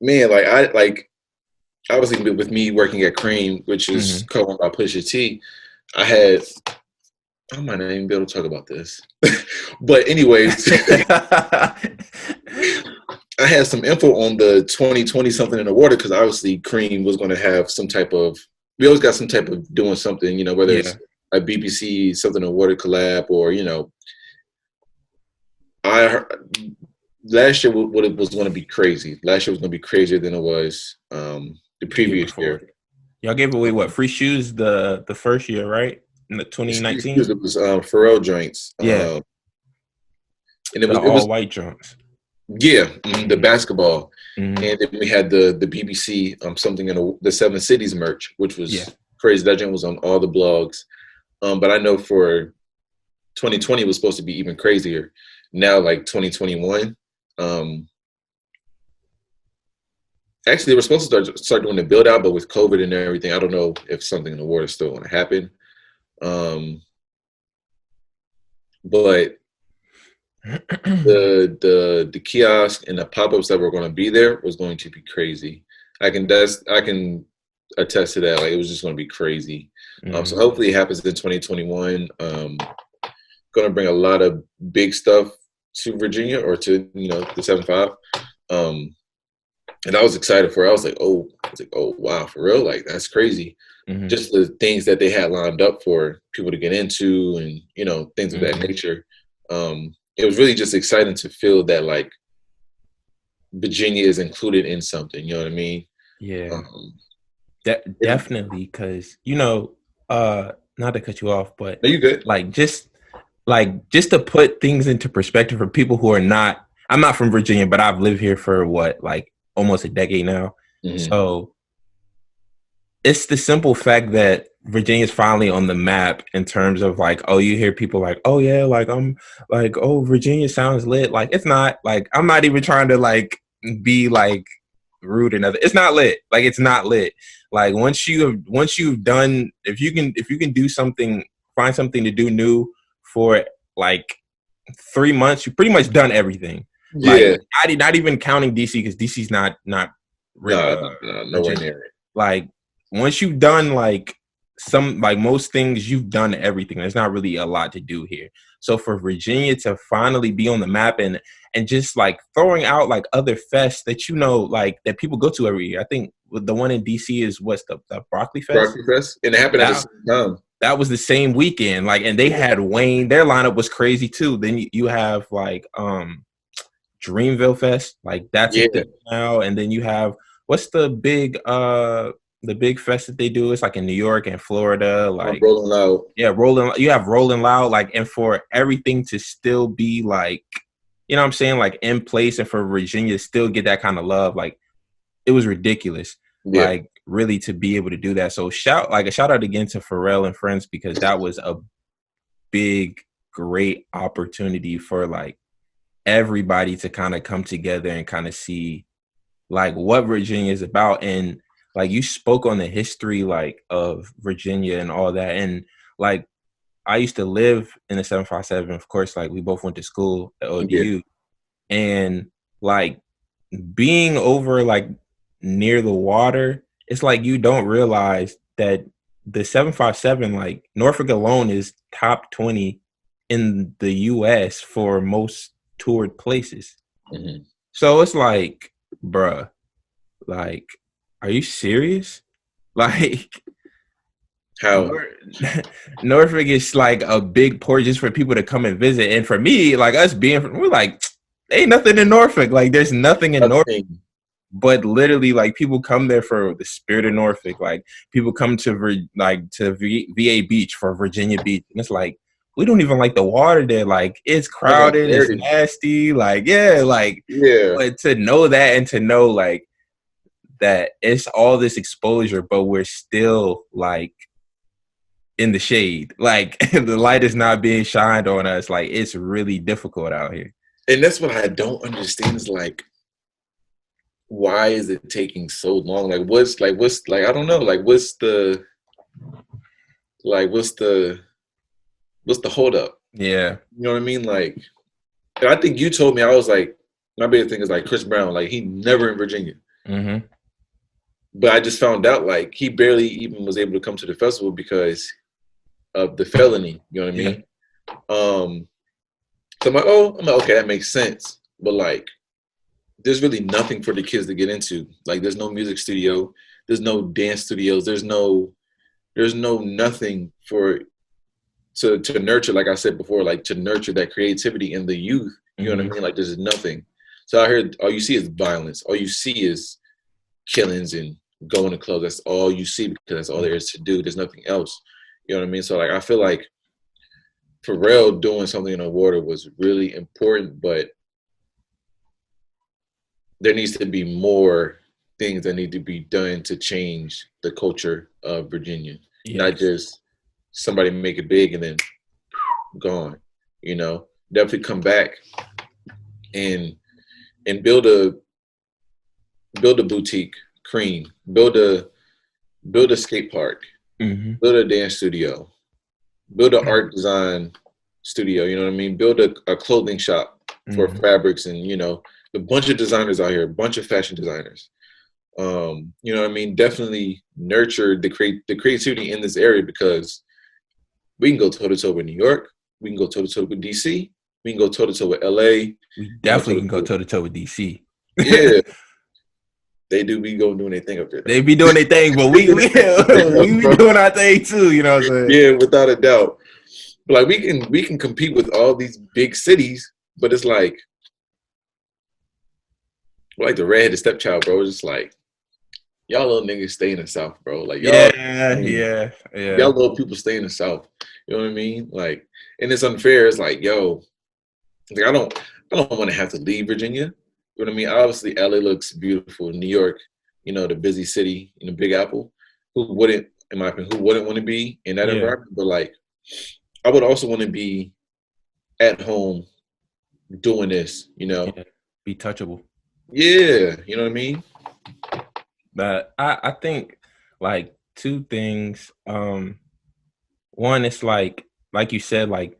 Speaker 2: man, like I like obviously with me working at Cream, which is
Speaker 1: Mm-hmm.
Speaker 2: co-owned by Pusha T. I had I might not even be able to talk about this, but anyways, I had some info on the 2020 something in the water because obviously Cream was going to have some type of. We always got some type of doing something, whether
Speaker 1: Yeah.
Speaker 2: it's a BBC something in the water collab or I heard, last year what it was going to be crazy. Last year was going to be crazier than it was the
Speaker 1: The year
Speaker 2: previous
Speaker 1: before.
Speaker 2: year.
Speaker 1: Y'all gave away what, free shoes the first year, right? In the
Speaker 2: Excuse
Speaker 1: 2019?
Speaker 2: it was Pharrell joints,
Speaker 1: Yeah.
Speaker 2: and it
Speaker 1: The
Speaker 2: was
Speaker 1: all white joints.
Speaker 2: yeah, the
Speaker 1: Mm-hmm.
Speaker 2: basketball,
Speaker 1: Mm-hmm.
Speaker 2: and then we had the BBC something in the Seven Cities merch, which
Speaker 1: Yeah.
Speaker 2: was crazy. That joint was on all the blogs. But I know for 2020 it was supposed to be even crazier. Now, like 2021, actually they were supposed to start doing the build out, but with COVID and everything, I don't know if something in the water is still going to happen. Um, but the kiosk and the pop ups that were going to be there was going to be crazy. I can attest to that. Like it was just going to be crazy. So
Speaker 1: Mm-hmm.
Speaker 2: hopefully it happens in 2021. Going to bring a lot of big stuff to Virginia or to the 7-5. And I was excited for it. I was like, oh wow, for real? Like that's crazy.
Speaker 1: Mm-hmm.
Speaker 2: Just the things that they had lined up for people to get into and things of that
Speaker 1: Mm-hmm.
Speaker 2: nature. It was really just exciting to feel that like Virginia is included in something. You know what I mean?
Speaker 1: Yeah.
Speaker 2: Um, and,
Speaker 1: Definitely, because not to cut you off, but
Speaker 2: are you good?
Speaker 1: like just to put things into perspective for people who are not. I'm not from Virginia, but I've lived here for what, like almost a decade now.
Speaker 2: Mm-hmm.
Speaker 1: So it's the simple fact that Virginia's finally on the map in terms of like, oh, you hear people like, oh yeah, like I'm like, oh, Virginia sounds lit. Like it's not, like I'm not even trying to like be like rude and other. It's not lit. Like it's not lit. Like once you've done, if you can do something, find something to do new for like 3 months, you pretty much done everything. Like
Speaker 2: Yeah.
Speaker 1: not even counting DC, because DC's not
Speaker 2: No, no, no, nowhere
Speaker 1: Virginia.
Speaker 2: near it.
Speaker 1: Like once you've done like most things, you've done everything. There's not really a lot to do here. So for Virginia to finally be on the map and just like throwing out like other fests that like that people go to every year. I think the one in DC is what's the Broccoli Fest.
Speaker 2: Rocky Fest, and it happened at the
Speaker 1: That
Speaker 2: same time.
Speaker 1: that was the same weekend. Like, and they
Speaker 2: Yeah.
Speaker 1: had Wayne. Their lineup was crazy too. Then you have like Dreamville Fest, like that's a
Speaker 2: Yeah.
Speaker 1: thing now. And then you have what's the big fest that they do? It's like in New York and Florida, like
Speaker 2: Rolling Loud.
Speaker 1: yeah, Rolling. You have Rolling Loud, like, and for everything to still be like, you know what I'm saying, like in place, and for Virginia to still get that kind of love, like it was ridiculous.
Speaker 2: Yeah.
Speaker 1: Like really to be able to do that. So a shout out again to Pharrell and friends, because that was a big, great opportunity for like everybody to kind of come together and kind of see like what Virginia is about. And like you spoke on the history like of Virginia and all that. And like I used to live in the 757. Of course, like we both went to school at
Speaker 2: Yeah.
Speaker 1: ODU. And like being over like near the water, it's like you don't realize that the 757, like Norfolk alone, is top 20 in the US for most toured places.
Speaker 2: Mm-hmm.
Speaker 1: So it's like, bruh, like Are you serious? Like
Speaker 2: How?
Speaker 1: Norfolk is like a big port just for people to come and visit. And for me, like us being we're like, ain't nothing in Norfolk. Like there's nothing in Norfolk.
Speaker 2: Nothing.
Speaker 1: But literally, like people come there for the spirit of Norfolk. Like people come to VA Beach for Virginia Beach, and it's like we don't even like the water there. Like it's
Speaker 2: It's like
Speaker 1: crowded, it's
Speaker 2: dirty.
Speaker 1: nasty. Like yeah, like
Speaker 2: Yeah.
Speaker 1: but to know that and to know like that it's all this exposure, but we're still like in the shade. Like the light is not being shined on us. Like it's really difficult out here.
Speaker 2: And that's what I don't understand is like, why is it taking so long? What's like I don't know. Like what's the hold up?
Speaker 1: Yeah.
Speaker 2: You know what I mean? Like, and I think you told me, I was like, my biggest thing is like Chris Brown, like he never in Virginia.
Speaker 1: Mm-hmm.
Speaker 2: But I just found out like he barely even was able to come to the festival because of the felony. You know what I
Speaker 1: Yeah.
Speaker 2: mean? So I'm like, okay, that makes sense. But like, there's really nothing for the kids to get into. Like, there's no music studio, there's no dance studios, there's no nothing for to nurture. Like I said before, like to nurture that creativity in the youth. You know what I mean? Like, there's nothing. So I heard all you see is violence. All you see is killings and going to clubs. That's all you see because that's all there is to do. There's nothing else. You know what I mean? So like, I feel like Pharrell doing something in the water was really important, but there needs to be more things that need to be done to change the culture of Virginia, not
Speaker 1: Yes.
Speaker 2: just somebody make it big and then gone. You know, definitely come back and build a boutique, cream, build a skate park,
Speaker 1: Mm-hmm.
Speaker 2: build a dance studio, build an art design studio. You know what I mean? Build a clothing shop for fabrics and a bunch of designers out here, a bunch of fashion designers. You know what I mean? Definitely nurture the creativity in this area because we can go toe to toe with New York, we can go toe to toe with DC, we can go toe to toe with LA.
Speaker 1: We definitely can go toe to toe with DC.
Speaker 2: Yeah, they do be doing their thing up there.
Speaker 1: They be doing their thing, but we be doing our thing too. You know what I'm saying?
Speaker 2: Yeah, without a doubt. But like we can compete with all these big cities, but it's like the redheaded stepchild, bro. It's just like y'all little niggas stay in the South, bro. Like y'all,
Speaker 1: Yeah.
Speaker 2: y'all little people stay in the South. You know what I mean? Like, and it's unfair. It's like, yo, like I don't want to have to leave Virginia. You know what I mean? Obviously, LA looks beautiful. New York, the busy city, Big Apple. Who wouldn't, in my opinion, who wouldn't want to be in that environment? But like, I would also want to be at home doing this.
Speaker 1: Be touchable.
Speaker 2: Yeah, you know what I mean?
Speaker 1: But I think like two things. One, it's like you said, like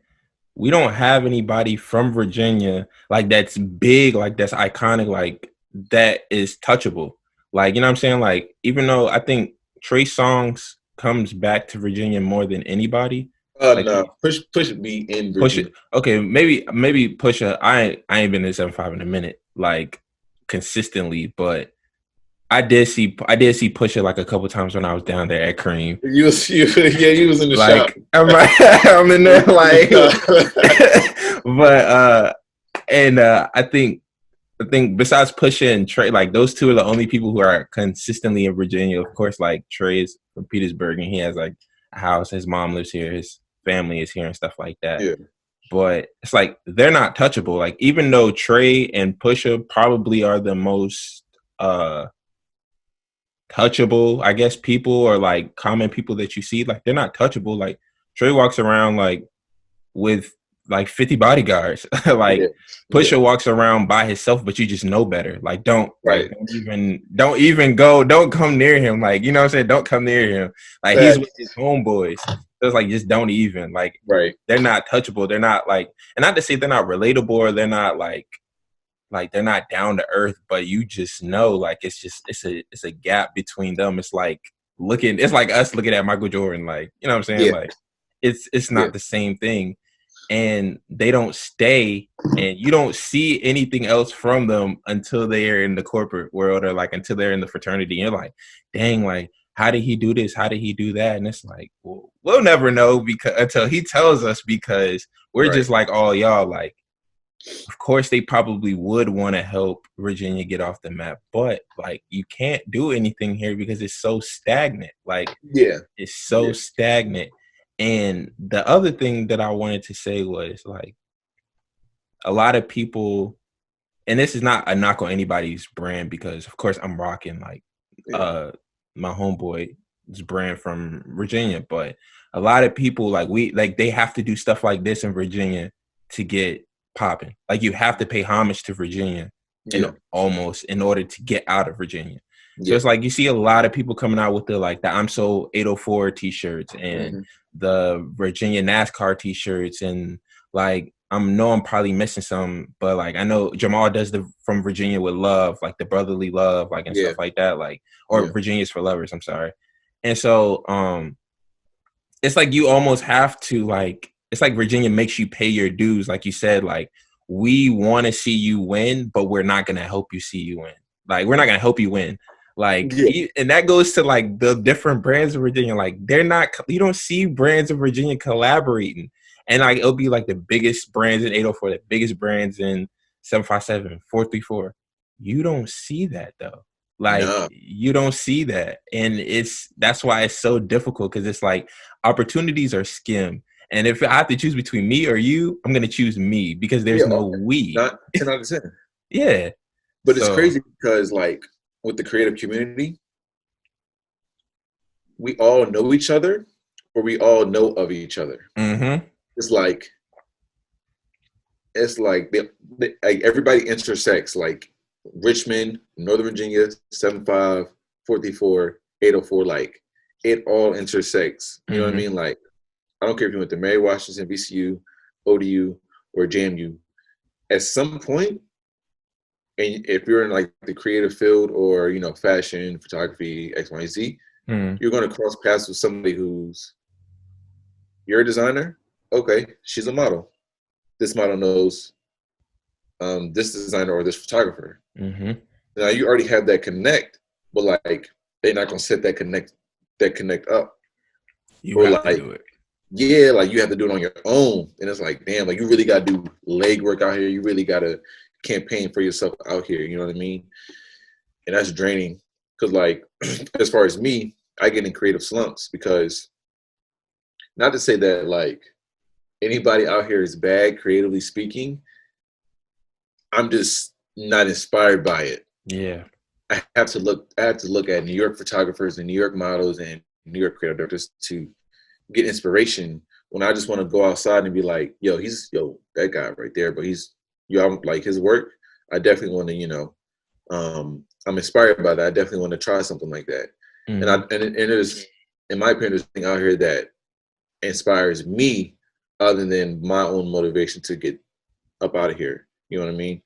Speaker 1: we don't have anybody from Virginia like that's big, like that's iconic, like that is touchable. Like, you know what I'm saying? Like, even though I think Trey Songz comes back to Virginia more than anybody. Like,
Speaker 2: No, push me in
Speaker 1: Push
Speaker 2: Virginia.
Speaker 1: it. Okay, maybe Pusha. I ain't been to 7-5 in a minute, like consistently, but I did see Pusha like a couple times when I was down there at Cream.
Speaker 2: You was in the shop.
Speaker 1: Like I'm in there like, but and I think besides Pusha and Trey, like those two are the only people who are consistently in Virginia. Of course, like Trey is from Petersburg and he has like a house. His mom lives here. His family is here and stuff like that.
Speaker 2: Yeah.
Speaker 1: But it's like they're not touchable. Like even though Trey and Pusha probably are the most touchable, I guess, people or like common people that you see, like they're not touchable. Like Trey walks around like with like 50 bodyguards. Like Pusha walks around by himself, but you just know better. Like don't come near him. Like, you know what I'm saying? Don't come near him. Like he's with his homeboys. So it's like just don't even. Like they're not touchable. They're not like, and not to say they're not relatable or they're not like they're not down to earth, but you just know like it's a gap between them. It's like us looking at Michael Jordan, like, you know what I'm saying? Like it's not the same thing. and they don't stay, and you don't see anything else from them until they're in the corporate world, or like until they're in the fraternity. And you're like, dang, like, how did he do this? How did he do that? And it's like, well, we'll never know because until he tells us, because we're
Speaker 2: Right.
Speaker 1: just like all y'all. Like, of course, they probably would want to help Virginia get off the map, but like, you can't do anything here because it's so stagnant. Like,
Speaker 2: Yeah.
Speaker 1: it's so stagnant. And the other thing that I wanted to say was like, a lot of people, and this is not a knock on anybody's brand, because of course I'm rocking like my homeboy's brand from Virginia, but a lot of people like they have to do stuff like this in Virginia to get popping. Like, you have to pay homage to Virginia almost in order to get out of Virginia. So it's like you see a lot of people coming out with the I'm so 804 t-shirts and the Virginia Nascar t-shirts, and like I'm probably missing some, but like I know Jamal does the from Virginia with love, like the brotherly love, like and stuff like that, like, or Virginia's for lovers, I'm sorry. And so it's like you almost have to like, it's like Virginia makes you pay your dues, like you said, like, we want to see you win, but we're not gonna help you see you win. Like, we're not gonna help you win. Like, and that goes to like the different brands of Virginia. Like, they're not, you don't see brands of Virginia collaborating. And like, it'll be like the biggest brands in 804, the biggest brands in 757, 434. You don't see that though. Like, you don't see that. And that's why it's so difficult, because it's like opportunities are skim. And if I have to choose between me or you, I'm going to choose me, because there's no we.
Speaker 2: Not 10 out of 10.
Speaker 1: Yeah.
Speaker 2: But it's crazy because like with the creative community, we all know each other, or we all know of each other.
Speaker 1: Mm-hmm.
Speaker 2: It's like everybody intersects, like Richmond, Northern Virginia, 75, 44, 804, like it all intersects. You know what I mean? Like, I don't care if you went to Mary Washington, VCU, ODU, or JMU. At some point, and if you're in like the creative field or, you know, fashion, photography, X, Y, Z, you're going to cross paths with somebody you're a designer. Okay, she's a model. This model knows this designer or this photographer. Now you already have that connect, but like they're not going to set that connect up.
Speaker 1: You have to do it.
Speaker 2: Yeah, like you have to do it on your own. And it's like, damn, like you really got to do legwork out here. You really got to campaign for yourself out here. You know what I mean? And that's draining. Because like, as far as me, I get in creative slumps because, not to say that like anybody out here is bad, creatively speaking, I'm just not inspired by it.
Speaker 1: Yeah.
Speaker 2: I have to look at New York photographers and New York models and New York creative directors to get inspiration, when I just want to go outside and be like, that guy right there, but I'm like his work. I definitely want to, you know, I'm inspired by that. I definitely want to try something like that. And there's, in my opinion, there's something out here that inspires me other than my own motivation to get up out of here. You know what I mean?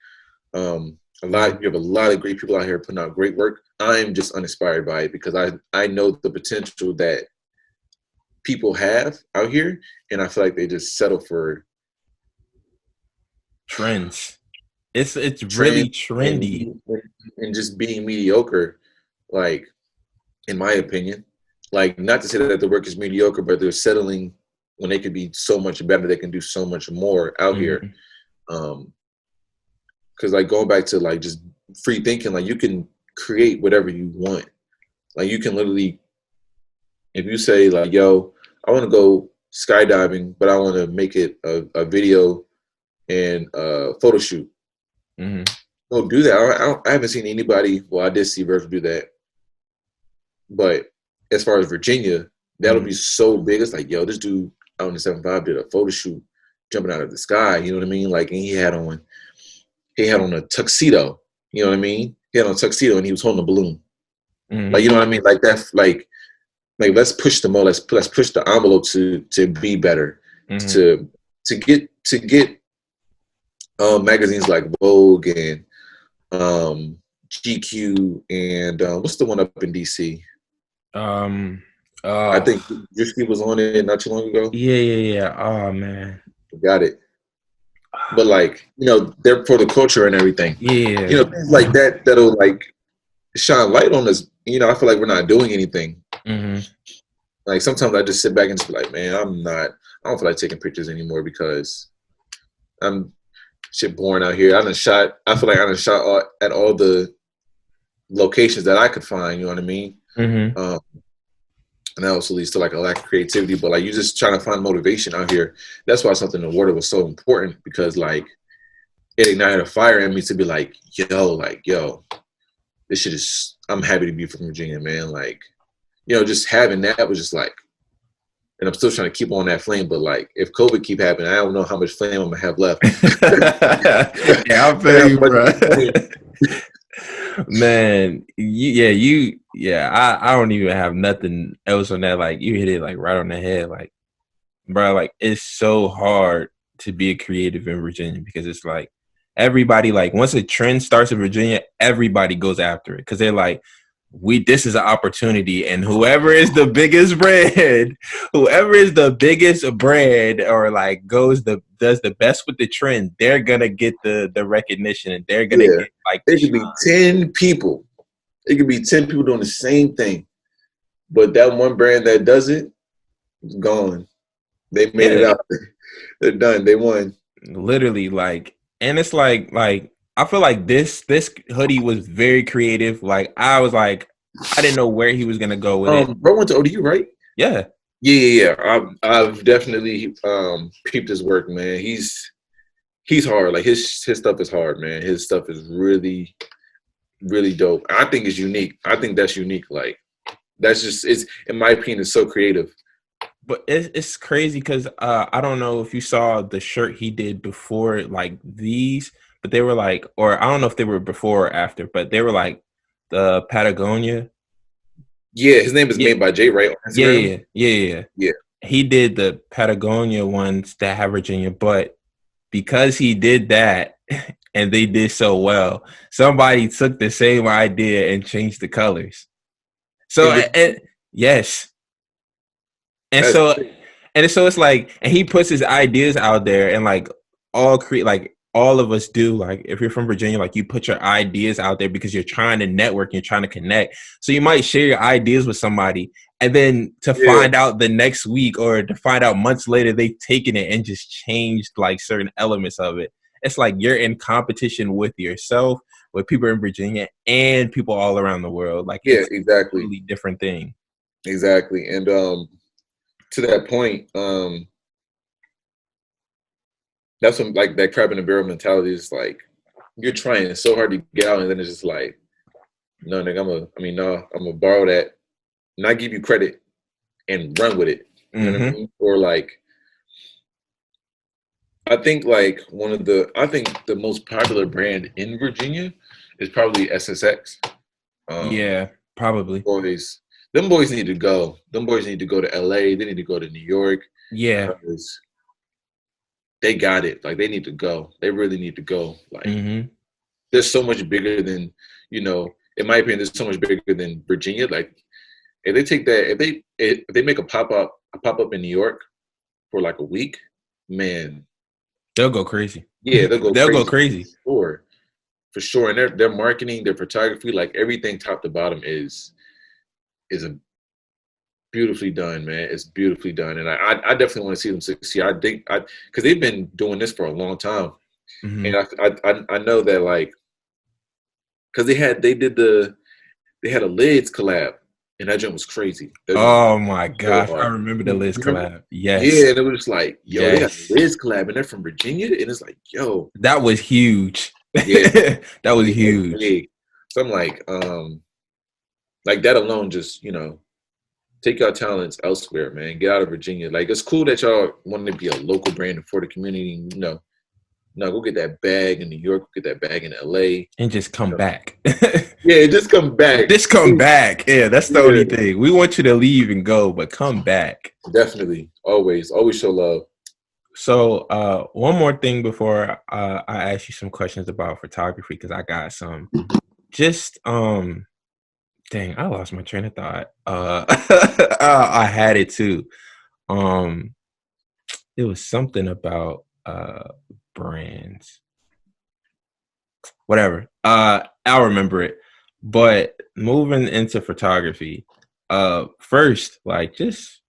Speaker 2: You have a lot of great people out here putting out great work. I'm just uninspired by it because I know the potential that people have out here, and I feel like they just settle for
Speaker 1: trends. It's really trendy
Speaker 2: and just being mediocre. Like, in my opinion, like, not to say that the work is mediocre, but they're settling when they could be so much better. They can do so much more out here. Because like going back to like just free thinking, like you can create whatever you want. Like you can literally, if you say like, yo, I want to go skydiving, but I want to make it a video and a photo shoot. Go do that. I haven't seen anybody. Well, I did see Virgil do that, but as far as Virginia, that'll be so big. It's like, yo, this dude out in the 75 did a photo shoot, jumping out of the sky. You know what I mean? Like, and he had on a tuxedo. You know what I mean? He had on a tuxedo and he was holding a balloon. Like, you know what I mean? Like that's like let's push the let's push the envelope to be better, to get magazines like Vogue and GQ and what's the one up in DC? I think Drewski was on it not too long ago.
Speaker 1: Yeah. Oh man,
Speaker 2: got it. But like, they're for the culture and everything.
Speaker 1: Yeah.
Speaker 2: Things like that that'll like shine light on us. I feel like we're not doing anything.
Speaker 1: Mm-hmm.
Speaker 2: Like sometimes I just sit back and just be like, man, I don't feel like taking pictures anymore because I'm shit boring out here. I feel like I done shot at all the locations that I could find, you know what I mean?
Speaker 1: Mm-hmm.
Speaker 2: And that also leads to like a lack of creativity, but like you just trying to find motivation out here. That's why something in the water was so important, because like it ignited a fire in me to be like, yo, this shit is, I'm happy to be from Virginia, man. Like, just having that was just like, and I'm still trying to keep on that flame, but like if COVID keep happening, I don't know how much flame I'm gonna have left.
Speaker 1: Yeah, I feel you, bro. Man, I don't even have nothing else on that. Like, you hit it like right on the head. Like, bro, like it's so hard to be a creative in Virginia, because it's like everybody, like once a trend starts in Virginia, everybody goes after it, because they're like, this is an opportunity, and whoever is the biggest brand, or like does the best with the trend, they're gonna get the recognition, and they're gonna get like
Speaker 2: it could be 10 people. It could be 10 people doing the same thing, but that one brand that does it is gone. They made it out. They're done. They won.
Speaker 1: Literally, like, and it's like I feel like this hoodie was very creative. Like, I was like, I didn't know where he was gonna go with it.
Speaker 2: Bro went to ODU, right?
Speaker 1: Yeah.
Speaker 2: I've definitely peeped his work, man. He's hard. Like his stuff is hard, man. His stuff is really, really dope. I think it's unique. I think that's unique. Like that's just, it's, in my opinion, it's so creative.
Speaker 1: But it's crazy because I don't know if you saw the shirt he did before, like these, but they were like, or I don't know if they were before or after, but they were like the Patagonia.
Speaker 2: Yeah, his name is made by Jay Wright on Instagram.
Speaker 1: Yeah. He did the Patagonia ones that have Virginia, but because he did that and they did so well, somebody took the same idea and changed the colors. So yes. And so it's like, and he puts his ideas out there, and like all of us do. Like, if you're from Virginia, like you put your ideas out there because you're trying to network, you're trying to connect. So you might share your ideas with somebody, and then to find out the next week, or to find out months later, they've taken it and just changed like certain elements of it. It's like you're in competition with yourself, with people in Virginia, and people all around the world. Like, it's
Speaker 2: exactly,
Speaker 1: a totally different thing.
Speaker 2: Exactly, and to that point, that's when like that crab in the barrel mentality is like, you're trying so hard to get out, and then it's just like, no, nigga, I'm gonna borrow that, not give you credit, and run with it. You know what I mean? Or like, I think the most popular brand in Virginia is probably SSX.
Speaker 1: Yeah, probably.
Speaker 2: Them boys need to go. Them boys need to go to LA. They need to go to New York.
Speaker 1: Yeah.
Speaker 2: They got it. Like, they need to go. They really need to go. Like, there's so much bigger than, in my opinion, there's so much bigger than Virginia. Like, if they take that, if they make a pop up in New York for like a week, man,
Speaker 1: they'll go crazy.
Speaker 2: Yeah, they'll
Speaker 1: go crazy.
Speaker 2: For sure. And their marketing, their photography, like everything top to bottom is a beautifully done, man. It's beautifully done, and I definitely want to see them succeed. I think because they've been doing this for a long time, and I know that, like, because they had a lids collab, and that joint was crazy.
Speaker 1: Oh my gosh, I remember the lids collab. Yes,
Speaker 2: yeah, and it was just like, yo, they got a lids collab, and they're from Virginia, and it's like, yo,
Speaker 1: that was huge.
Speaker 2: Yeah,
Speaker 1: that was huge.
Speaker 2: So I'm like that alone, just take your talents elsewhere, man. Get out of Virginia. Like, it's cool that y'all want to be a local brand for the community. Go get that bag in New York, go get that bag in LA,
Speaker 1: and just come back.
Speaker 2: Yeah, just come back.
Speaker 1: Just come back. Yeah, that's the only thing. We want you to leave and go, but come back.
Speaker 2: Definitely, always show love.
Speaker 1: So, one more thing before I ask you some questions about photography, because I got some. Just dang, I lost my train of thought. I had it too. it was something about brands. Whatever. I'll remember it. But moving into photography, first, like just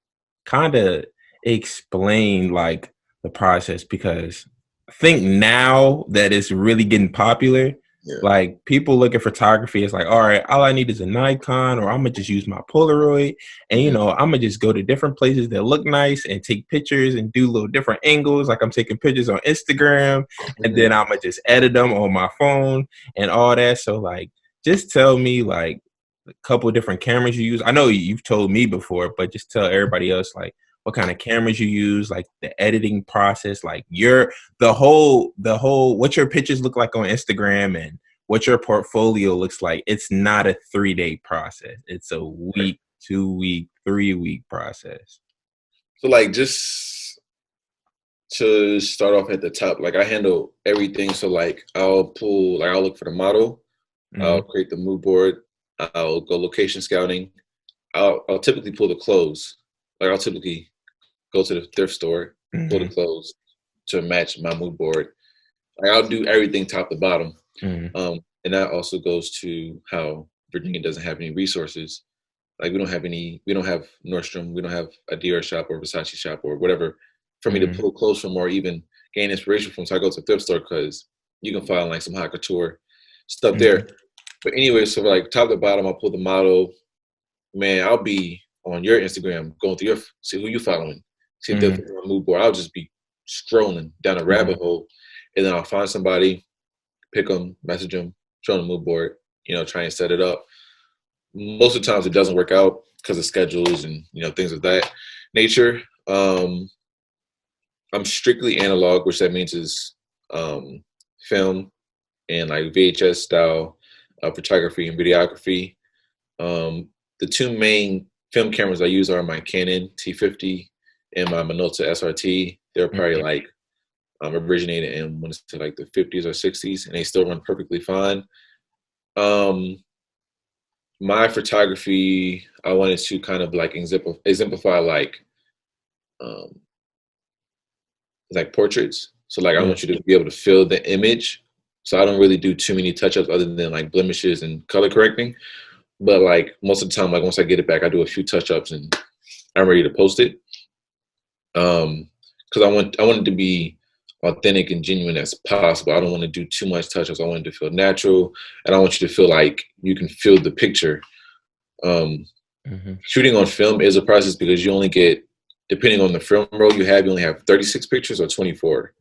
Speaker 1: kind of explain like the process because I think now that it's really getting popular,
Speaker 2: Yeah.
Speaker 1: like people look at photography as like, all right, all I need is a Nikon, or I'm gonna just use my Polaroid, and you
Speaker 2: Mm-hmm.
Speaker 1: know, I'm gonna just go to different places that look nice and take pictures and do little different angles, like I'm taking pictures on Instagram, and
Speaker 2: Mm-hmm.
Speaker 1: then I'm gonna just edit them on my phone and all that. So like, just tell me like a couple different cameras you use. I know you've told me before, but just tell everybody else like what kind of cameras you use, like the editing process, like the whole what your pictures look like on Instagram and what your portfolio looks like. It's not a 3-day process. It's a
Speaker 2: Right.
Speaker 1: week, 2 week, 3 week process.
Speaker 2: So like just to start off at the top, like I handle everything. So like I'll look for the model, I'll
Speaker 1: Mm-hmm.
Speaker 2: create the mood board, I'll go location scouting, I'll typically pull the clothes. Like I'll typically go to the thrift store, pull the
Speaker 1: Mm-hmm.
Speaker 2: clothes to match my mood board. Like I'll do everything top to bottom.
Speaker 1: Mm-hmm.
Speaker 2: And that also goes to how Virginia doesn't have any resources. Like we don't have Nordstrom, we don't have a Dior shop or Versace shop or whatever for me to
Speaker 1: Mm-hmm.
Speaker 2: pull clothes from or even gain inspiration from. So I go to the thrift store because you can find like some hot couture stuff there.
Speaker 1: Mm-hmm.
Speaker 2: But anyway, so like top to bottom, I'll pull the model. Man, I'll be on your Instagram going through see who you following, see if they're
Speaker 1: Mm-hmm.
Speaker 2: on mood board. I'll just be strolling down a rabbit
Speaker 1: Mm-hmm.
Speaker 2: hole, and then I'll find somebody, pick them, message them, show them the mood board, try and set it up. Most of the times it doesn't work out because of schedules and things of that nature. I'm strictly analog, which that means is film and like VHS style photography and videography. The two main film cameras I use are my Canon T50 and my Minolta SRT. They're probably like originated in want to say like the 50s or 60s, and they still run perfectly fine. Um, my photography, I wanted to kind of like exemplify um, like portraits. So like I
Speaker 1: Yeah.
Speaker 2: want you to be able to feel the image. So I don't really do too many touch-ups other than like blemishes and color correcting. But like most of the time, like once I get it back, I do a few touch-ups and I'm ready to post it. Because I want it to be authentic and genuine as possible. I don't want to do too much touch-ups. I want it to feel natural, and I want you to feel like you can feel the picture. Um,
Speaker 1: Mm-hmm.
Speaker 2: Shooting on film is a process because you only get, depending on the film roll you only have 36 pictures or 24.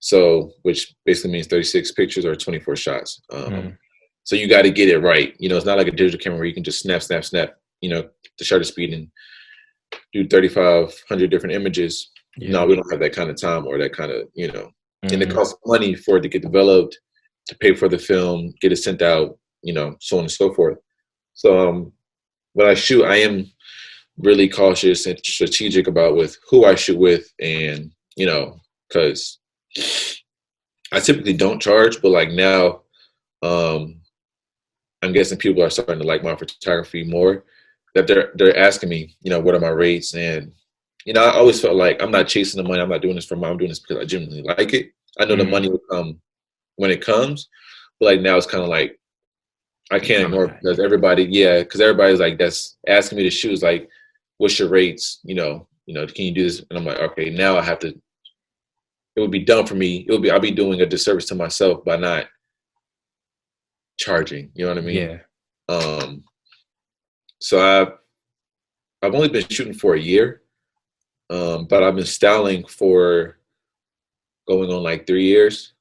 Speaker 2: So, which basically means 36 pictures or 24 shots.
Speaker 1: Mm-hmm.
Speaker 2: So you got to get it right. It's not like a digital camera where you can just snap, snap, snap. The shutter speed and do 3,500 different images.
Speaker 1: Yeah.
Speaker 2: No, we don't have that kind of time or that kind of, and it
Speaker 1: Mm-hmm.
Speaker 2: costs money for it to get developed, to pay for the film, get it sent out, so on and so forth. So when I shoot, I am really cautious and strategic about with who I shoot with, and because I typically don't charge, but like now, um, I'm guessing people are starting to like my photography more. That they're asking me, what are my rates? And I always felt like I'm not chasing the money. I'm not doing this for money. I'm doing this because I genuinely like it. I know the
Speaker 1: Mm-hmm.
Speaker 2: money will come when it comes, but like now it's kind of like I
Speaker 1: The
Speaker 2: can't ignore it because
Speaker 1: grind.
Speaker 2: because everybody's like that's asking me to shoot. Is like, what's your rates? Can you do this? And I'm like, okay, now I have to. It would be dumb for me. I'll be doing a disservice to myself by not charging. You know what I mean?
Speaker 1: Yeah.
Speaker 2: Um, so I've only been shooting for a year, but I've been styling for going on like 3 years.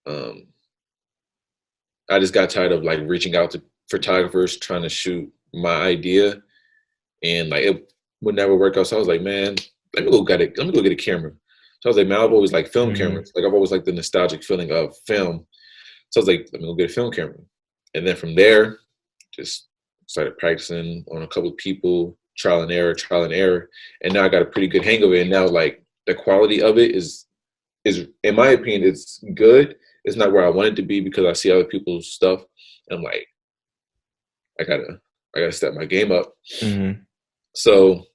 Speaker 2: Um, I just got tired of like reaching out to photographers trying to shoot my idea, and like it would never work out. So I was like, man, let me go get a camera. So I was like, man, I've always liked film
Speaker 1: Mm-hmm.
Speaker 2: cameras. Like I've always liked the nostalgic feeling of film. So I was like, let me go get a film camera. And then from there, just started practicing on a couple of people, trial and error. And now I got a pretty good hang of it. And now like the quality of it is in my opinion, it's good. It's not where I want it to be because I see other people's stuff. And I'm like, I gotta step my game up.
Speaker 1: Mm-hmm.
Speaker 2: So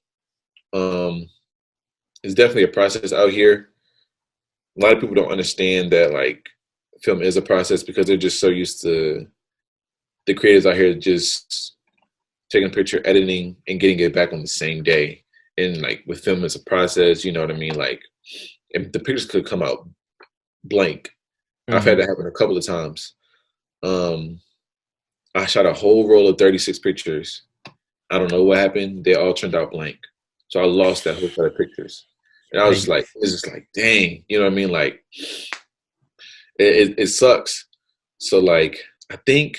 Speaker 2: um it's definitely a process out here. A lot of people don't understand that like film is a process because they're just so used to the creators out here just taking a picture, editing, and getting it back on the same day. And like with film, it's a process. You know what I mean? Like, and the pictures could come out blank. I've had
Speaker 1: Mm-hmm.
Speaker 2: that happen a couple of times. Um, I shot a whole roll of 36 pictures. I don't know what happened. They all turned out blank. So I lost that whole set of pictures. And I was just like,
Speaker 1: Yikes.
Speaker 2: it's just like, dang, you know what I mean? Like, it sucks. So like, I think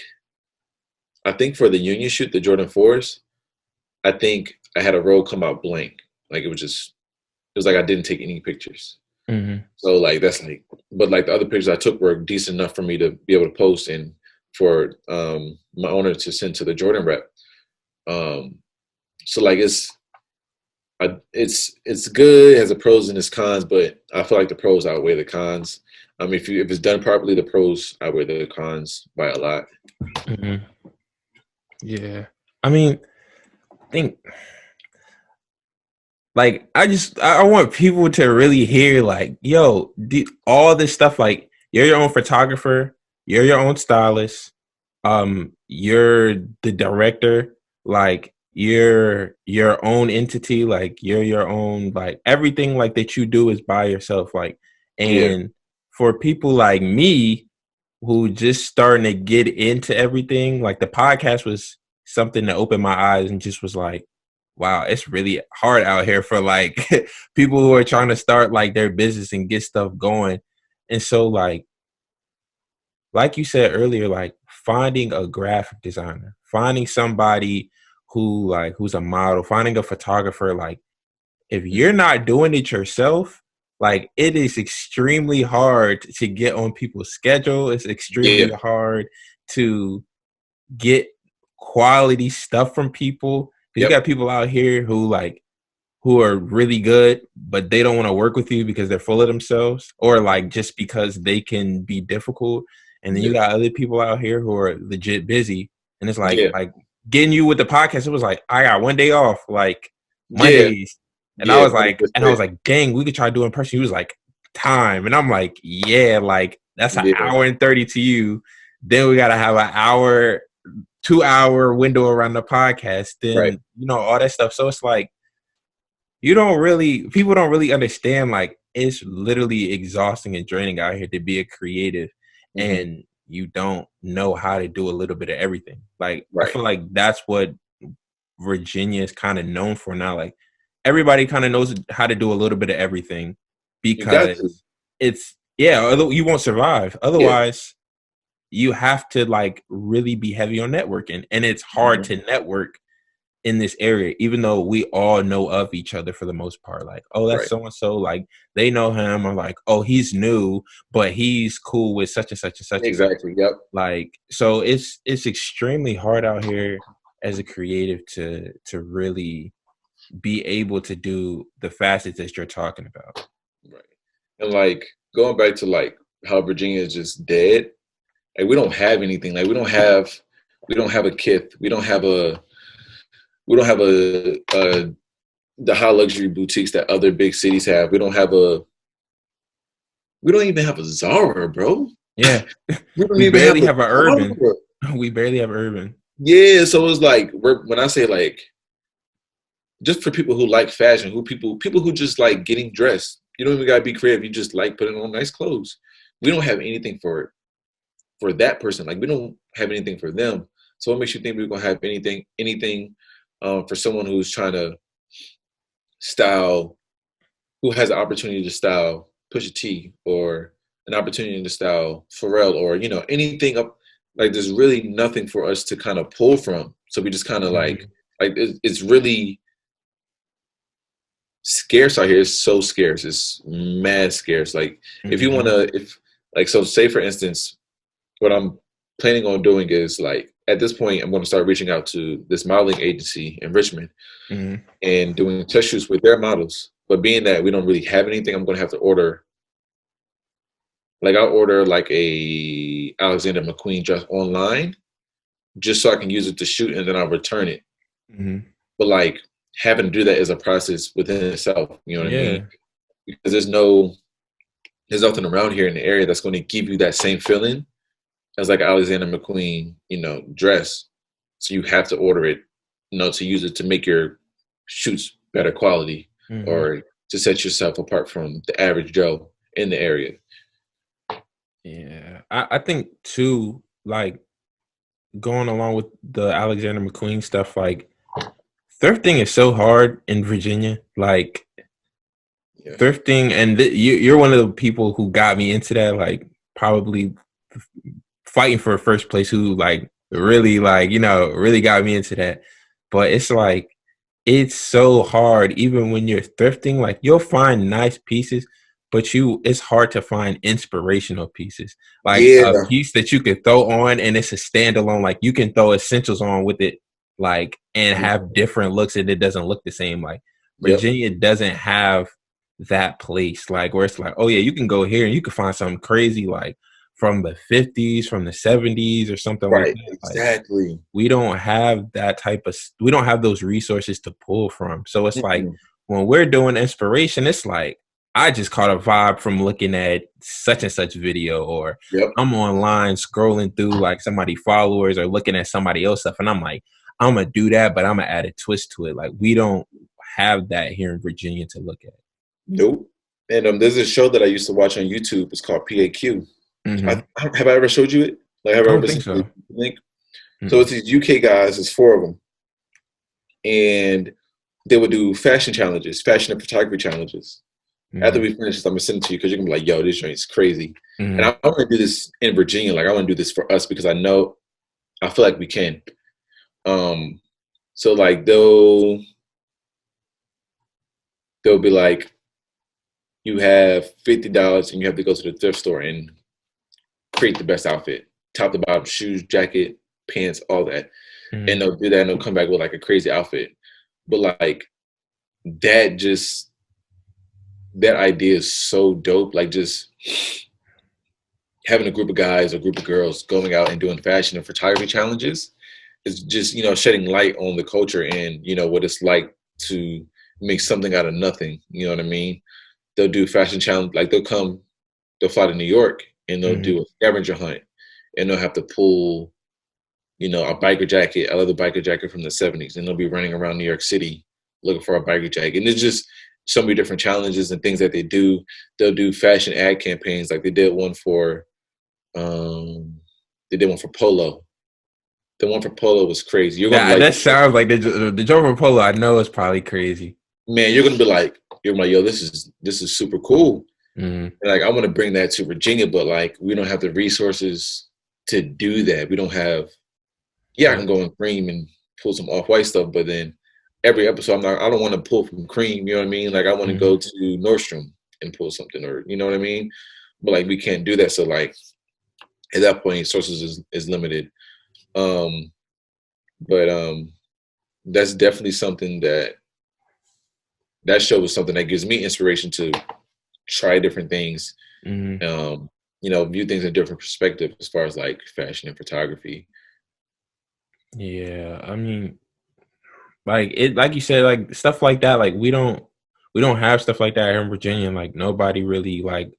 Speaker 2: I think for the union shoot, the Jordan 4s, I think I had a roll come out blank. Like it was like I didn't take any pictures.
Speaker 1: Mm-hmm.
Speaker 2: So like that's like, but like the other pictures I took were decent enough for me to be able to post and for my owner to send to the Jordan rep. Um, so like it's good. It has the pros and its cons, but I feel like the pros outweigh the cons. If it's done properly, the pros outweigh the cons by a lot.
Speaker 1: Mm-hmm. Yeah. I mean, I think like I want people to really hear like, yo, all this stuff. Like, you're your own photographer, you're your own stylist, you're the director, like you're your own entity, like you're your own, like everything like that you do is by yourself, like.
Speaker 2: Yeah,
Speaker 1: And for people like me who just starting to get into everything, like the podcast was something that opened my eyes and just was like, wow, it's really hard out here for like people who are trying to start like their business and get stuff going. And so like you said earlier, like finding a graphic designer, finding somebody who's a model, finding a photographer, like if you're
Speaker 2: mhm.
Speaker 1: not doing it yourself, like it is extremely hard to get on people's schedule. It's extremely
Speaker 2: Yeah,
Speaker 1: hard to get quality stuff from people. Because you
Speaker 2: yep,
Speaker 1: got people out here who are really good, but they don't want to work with you because they're full of themselves, or like just because they can be difficult. And then you
Speaker 2: yeah,
Speaker 1: got other people out here who are legit busy, and it's
Speaker 2: yeah,
Speaker 1: like getting you with the podcast. It was like I got one day off, like
Speaker 2: yeah,
Speaker 1: Mondays, and
Speaker 2: yeah. 100%.
Speaker 1: I was like, dang, we could try doing person. He was like, time, and I'm like, yeah, like that's an
Speaker 2: Yeah,
Speaker 1: hour and 30 to you. Then we gotta have an hour, 2 hour window around the podcast.
Speaker 2: right.
Speaker 1: Then all that stuff. So it's like people don't really understand, like it's literally exhausting and draining out here to be a creative,
Speaker 2: Hmm.
Speaker 1: and you don't know how to do a little bit of everything. Like I
Speaker 2: Right.
Speaker 1: feel like that's what Virginia is kind of known for now. Like everybody kind of knows how to do a little bit of everything,
Speaker 2: You got to.
Speaker 1: because it's yeah, you won't survive
Speaker 2: Yeah.
Speaker 1: otherwise. You have to like really be heavy on networking, and it's hard
Speaker 2: Hmm.
Speaker 1: to network in this area, even though we all know of each other for the most part. Like, oh, that's
Speaker 2: Right.
Speaker 1: so and so. Like, they know him. Or like, oh, he's new, but he's cool with such and such and such and such.
Speaker 2: Exactly. Yep.
Speaker 1: Like, so it's extremely hard out here as a creative to really be able to do the facets that you're talking about.
Speaker 2: Right. And like going back to like how Virginia is just dead. Like we don't have anything. Like we don't have a Kith. We don't have the high luxury boutiques that other big cities have. We don't even have a Zara, bro.
Speaker 1: Yeah,
Speaker 2: We don't
Speaker 1: we
Speaker 2: even have
Speaker 1: barely
Speaker 2: a
Speaker 1: have an urban.
Speaker 2: Zara.
Speaker 1: We barely have urban.
Speaker 2: Yeah, so it's like when I say like just for people who like fashion, people who just like getting dressed. You don't even gotta be creative. You just like putting on nice clothes. We don't have anything for that person. Like we don't have anything for them. So what makes you think we're gonna have anything for someone who's trying to style, who has the opportunity to style Pusha T or an opportunity to style Pharrell or anything up like there's really nothing for us to kind of pull from. So we just kind of
Speaker 1: Mm-hmm.
Speaker 2: like it's really scarce out here. It's so scarce. It's mad scarce. Like if you
Speaker 1: Mm-hmm.
Speaker 2: wanna if like so say for instance, what I'm planning on doing is like at this point I'm gonna start reaching out to this modeling agency in Richmond
Speaker 1: Mm-hmm.
Speaker 2: and doing test shoots with their models. But being that we don't really have anything, I'm gonna have to order like I'll order like a Alexander McQueen dress online just so I can use it to shoot and then I'll return it.
Speaker 1: Mm-hmm.
Speaker 2: But like having to do that is a process within itself. You know what I mean?
Speaker 1: Yeah.
Speaker 2: Because there's nothing around here in the area that's going to give you that same feeling as like Alexander McQueen, dress. So you have to order it, to use it to make your shoots better quality
Speaker 1: Hmm.
Speaker 2: or to set yourself apart from the average Joe in the area.
Speaker 1: Yeah. I think too, like going along with the Alexander McQueen stuff, like thrifting is so hard in Virginia. Like
Speaker 2: Yeah.
Speaker 1: thrifting, and you're one of the people who got me into that. Like probably fighting for first place, who like really like really got me into that. But it's like it's so hard, even when you're thrifting. Like you'll find nice pieces, but it's hard to find inspirational pieces. Like a
Speaker 2: Yeah.
Speaker 1: piece that you can throw on and it's a standalone. Like you can throw essentials on with it, like and have different looks, and it doesn't look the same. Like
Speaker 2: Yep.
Speaker 1: Virginia doesn't have that place, like where it's like, oh yeah, you can go here and you can find something crazy, like from the 50s, from the 70s, or something like
Speaker 2: Right.
Speaker 1: that. Like
Speaker 2: Exactly.
Speaker 1: we don't have that type of, we don't have those resources to pull from. So it's like
Speaker 2: Mm-mm.
Speaker 1: when we're doing inspiration, it's like I just caught a vibe from looking at such and such video, or
Speaker 2: Yep.
Speaker 1: I'm online scrolling through like somebody followers or looking at somebody else stuff, and I'm like, I'm gonna do that, but I'm gonna add a twist to it. Like we don't have that here in Virginia to look at.
Speaker 2: Nope. And there's this show that I used to watch on YouTube. It's called PAQ.
Speaker 1: Mm-hmm.
Speaker 2: Have I ever showed you it? Like, have
Speaker 1: I
Speaker 2: I
Speaker 1: don't
Speaker 2: ever
Speaker 1: think
Speaker 2: seen the
Speaker 1: so.
Speaker 2: link? So
Speaker 1: Mm-mm.
Speaker 2: it's these UK guys. There's four of them, and they would do fashion challenges, fashion and photography challenges. After
Speaker 1: Mm-hmm.
Speaker 2: we finish this, I'm gonna send it to you because you're gonna be like, "Yo, this joint's crazy." And
Speaker 1: Mm-hmm.
Speaker 2: I want to do this in Virginia. Like, I want to do this for us because I feel like we can. Um, so like they'll be like, you have $50 and you have to go to the thrift store and create the best outfit, top to bottom, shoes, jacket, pants, all that. And
Speaker 1: Mm-hmm.
Speaker 2: they'll do that and they'll come back with like a crazy outfit. But like that just that idea is so dope. Like just having a group of guys or group of girls going out and doing fashion and photography challenges is just, shedding light on the culture and, what it's like to make something out of nothing. You know what I mean? They'll do fashion challenge, like they'll fly to New York and they'll
Speaker 1: Mm-hmm.
Speaker 2: do a scavenger hunt and they'll have to pull, a biker jacket, a leather biker jacket from the 70s, and they'll be running around New York City looking for a biker jacket. And it's just so many different challenges and things that they do. They'll do fashion ad campaigns, like they did one for Polo. The one for Polo was crazy. You're gonna like
Speaker 1: That
Speaker 2: this show.
Speaker 1: sounds like the Joe Polo. I know is probably crazy.
Speaker 2: Man, you're gonna be like, yo, this is super cool.
Speaker 1: Mm-hmm.
Speaker 2: And like I want to bring that to Virginia, but like we don't have the resources to do that. We don't have. Yeah, I
Speaker 1: Yeah.
Speaker 2: can go and Cream and pull some off-white stuff, but then every episode I don't want to pull from Cream. You know what I mean? Like I want to
Speaker 1: Mm-hmm.
Speaker 2: go to Nordstrom and pull something, or you know what I mean? But like we can't do that. So like at that point, sources is limited. Um, but that's definitely something that show is something that gives me inspiration to try different things.
Speaker 1: Mm-hmm.
Speaker 2: View things in a different perspective as far as like fashion and photography.
Speaker 1: Yeah, I mean, like it, like you said, like stuff like that. Like we don't have stuff like that here in Virginia. Like nobody really like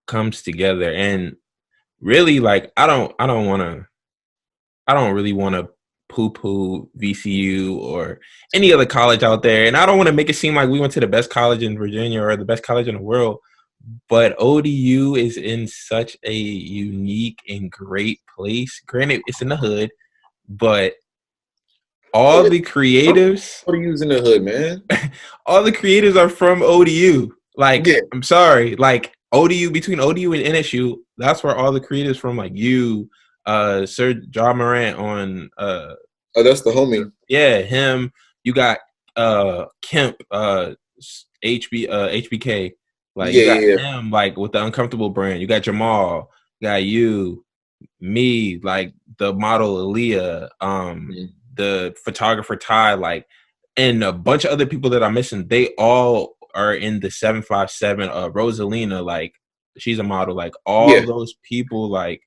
Speaker 1: comes together, and really like I don't really want to poo poo VCU or any other college out there, and I don't want to make it seem like we went to the best college in Virginia or the best college in the world. But ODU is in such a unique and great place. Granted, it's in the hood, but all the creatives,
Speaker 2: What are you using the hood, man?
Speaker 1: all the creatives are from ODU. Like,
Speaker 2: Yeah.
Speaker 1: I'm sorry, like ODU, between ODU and NSU, that's where all the creatives from, like you, Sir John Morant on
Speaker 2: Oh, that's the homie.
Speaker 1: yeah, him. You got Kemp, HBK. Like you
Speaker 2: Yeah,
Speaker 1: got
Speaker 2: yeah,
Speaker 1: him, like with the Uncomfortable brand. You got Jamal. You got you, me, like the model Aaliyah,
Speaker 2: yeah.
Speaker 1: the photographer Ty, like, and a bunch of other people that I'm missing. They all are in the 757. Rosalina, like she's a model. Like all
Speaker 2: Yeah.
Speaker 1: those people, like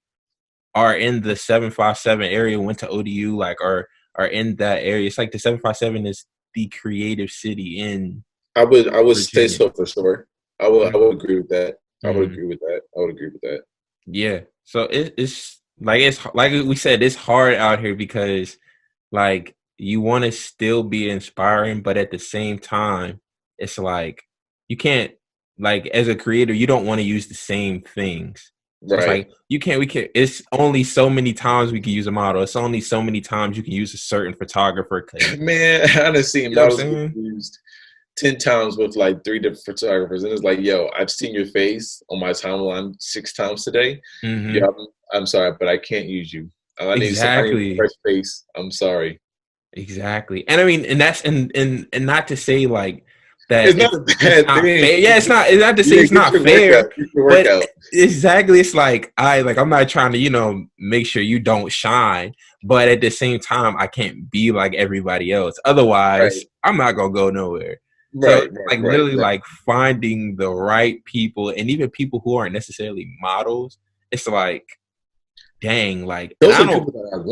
Speaker 1: are in the 757 area. Went to ODU, like are in that area. It's like the 757 is the creative city in
Speaker 2: I would say
Speaker 1: Virginia.
Speaker 2: so for sure. I would agree with that. I would
Speaker 1: Mm-hmm.
Speaker 2: agree with that. I would agree with that.
Speaker 1: Yeah. So it's like we said, it's hard out here because like you want to still be inspiring, but at the same time, it's like you can't like as a creator, you don't want to use the same things. So it's
Speaker 2: Right.
Speaker 1: like we can't it's only so many times we can use a model. It's only so many times you can use a certain photographer because
Speaker 2: Man, I done seen
Speaker 1: you know what I'm
Speaker 2: models get
Speaker 1: saying?
Speaker 2: used 10 times with like three different photographers, and it's like, yo, I've seen your face on my timeline 6 times today.
Speaker 1: Mm-hmm.
Speaker 2: Yeah, I'm sorry, but I can't use you. I need some. I need a
Speaker 1: Exactly.
Speaker 2: fresh face. I'm sorry.
Speaker 1: Exactly. And I mean, and that's and not to say like that
Speaker 2: It's not a
Speaker 1: it's
Speaker 2: bad
Speaker 1: not
Speaker 2: thing.
Speaker 1: fair. Yeah, it's not to say
Speaker 2: Yeah,
Speaker 1: it's
Speaker 2: get
Speaker 1: not
Speaker 2: your workout.
Speaker 1: fair,
Speaker 2: Get your
Speaker 1: but
Speaker 2: workout.
Speaker 1: exactly it's like I'm not trying to, make sure you don't shine, but at the same time I can't be like everybody else. Otherwise,
Speaker 2: Right.
Speaker 1: I'm not gonna go nowhere. So
Speaker 2: Right. Right.
Speaker 1: like
Speaker 2: Right.
Speaker 1: literally
Speaker 2: Right.
Speaker 1: like finding the right people and even people who aren't necessarily models, it's like dang, like and
Speaker 2: Those
Speaker 1: I
Speaker 2: are the
Speaker 1: don't
Speaker 2: people that I want.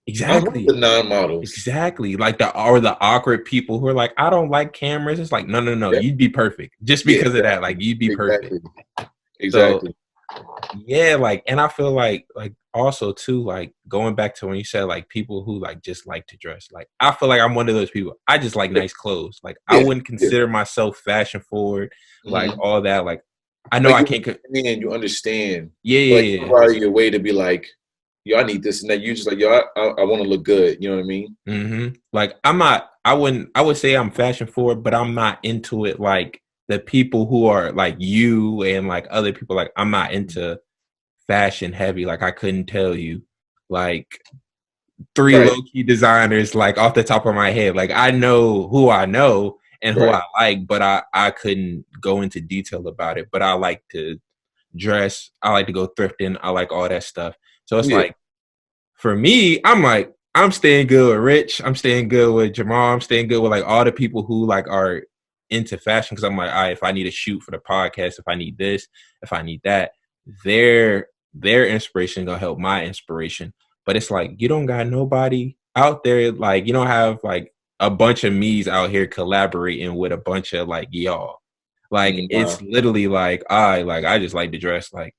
Speaker 2: I want the
Speaker 1: exactly.
Speaker 2: non-models.
Speaker 1: Exactly. Like the awkward people who are like, I don't like cameras. It's like, no, no, no.
Speaker 2: Yeah.
Speaker 1: You'd be perfect. Just
Speaker 2: Yeah.
Speaker 1: because of that.
Speaker 2: Exactly.
Speaker 1: Like you'd be perfect.
Speaker 2: Exactly.
Speaker 1: So
Speaker 2: Exactly.
Speaker 1: yeah, like and I feel like also too, like going back to when you said like people who like just like to dress. Like I feel like I'm one of those people. I just like
Speaker 2: Yeah.
Speaker 1: nice clothes. Like I
Speaker 2: Yeah.
Speaker 1: wouldn't
Speaker 2: Yeah.
Speaker 1: consider myself fashion forward, like
Speaker 2: Mhm.
Speaker 1: all that. Like I know
Speaker 2: Like
Speaker 1: I
Speaker 2: you
Speaker 1: can't
Speaker 2: understand, you understand,
Speaker 1: yeah,
Speaker 2: but like you
Speaker 1: yeah,
Speaker 2: go
Speaker 1: yeah.
Speaker 2: out of your way to be like, yo, I need this and that. You just like, yo, I want to look good. You know what I mean?
Speaker 1: Like I'm not. I would say I'm fashion forward, but I'm not into it like the people who are like you and like other people. Like I'm not into fashion heavy. Like I couldn't tell you like three
Speaker 2: Right.
Speaker 1: low key designers like off the top of my head. Like I know and who
Speaker 2: Right.
Speaker 1: I like, but I couldn't go into detail about it. But I like to dress. I like to go thrifting. I like all that stuff. So it's
Speaker 2: Yeah.
Speaker 1: like for me, I'm like, I'm staying good with Rich. I'm staying good with Jamal. I'm staying good with like all the people who like are into fashion. Cause I'm like, all right, if I need a shoot for the podcast, if I need this, if I need that, their inspiration gonna help my inspiration. But it's like you don't got nobody out there, like you don't have like a bunch of me's out here collaborating with a bunch of like y'all. Like
Speaker 2: Nah.
Speaker 1: it's literally like I just like to dress like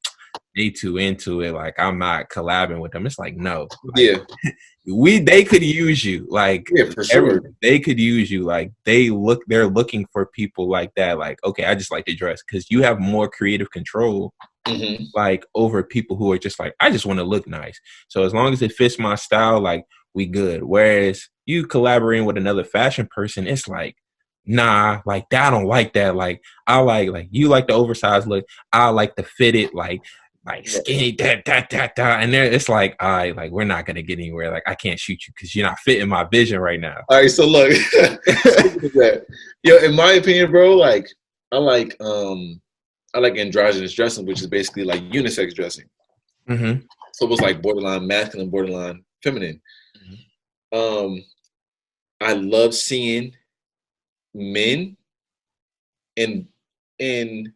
Speaker 1: they too into it. Like I'm not collabing with them. It's like no, like
Speaker 2: Yeah.
Speaker 1: they could use you. Like
Speaker 2: Yeah, for sure.
Speaker 1: they could use you. Like they're looking for people like that. Like okay, I just like to dress because you have more creative control
Speaker 2: Hmm.
Speaker 1: like over people who are just like I just want to look nice. So as long as it fits my style, like we good. Whereas you collaborating with another fashion person, it's like nah, like I don't like that. Like I like you like the oversized look. I like the fitted like
Speaker 2: Right.
Speaker 1: skinny da, and there it's like I like we're not gonna get anywhere. Like I can't shoot you because you're not fitting my vision right now.
Speaker 2: All right. So look, speaking of that, yo, in my opinion, bro, like I like um I like androgynous dressing, which is basically like unisex dressing.
Speaker 1: Mm-hmm.
Speaker 2: So it was like borderline masculine, borderline feminine. Um, I love seeing men in in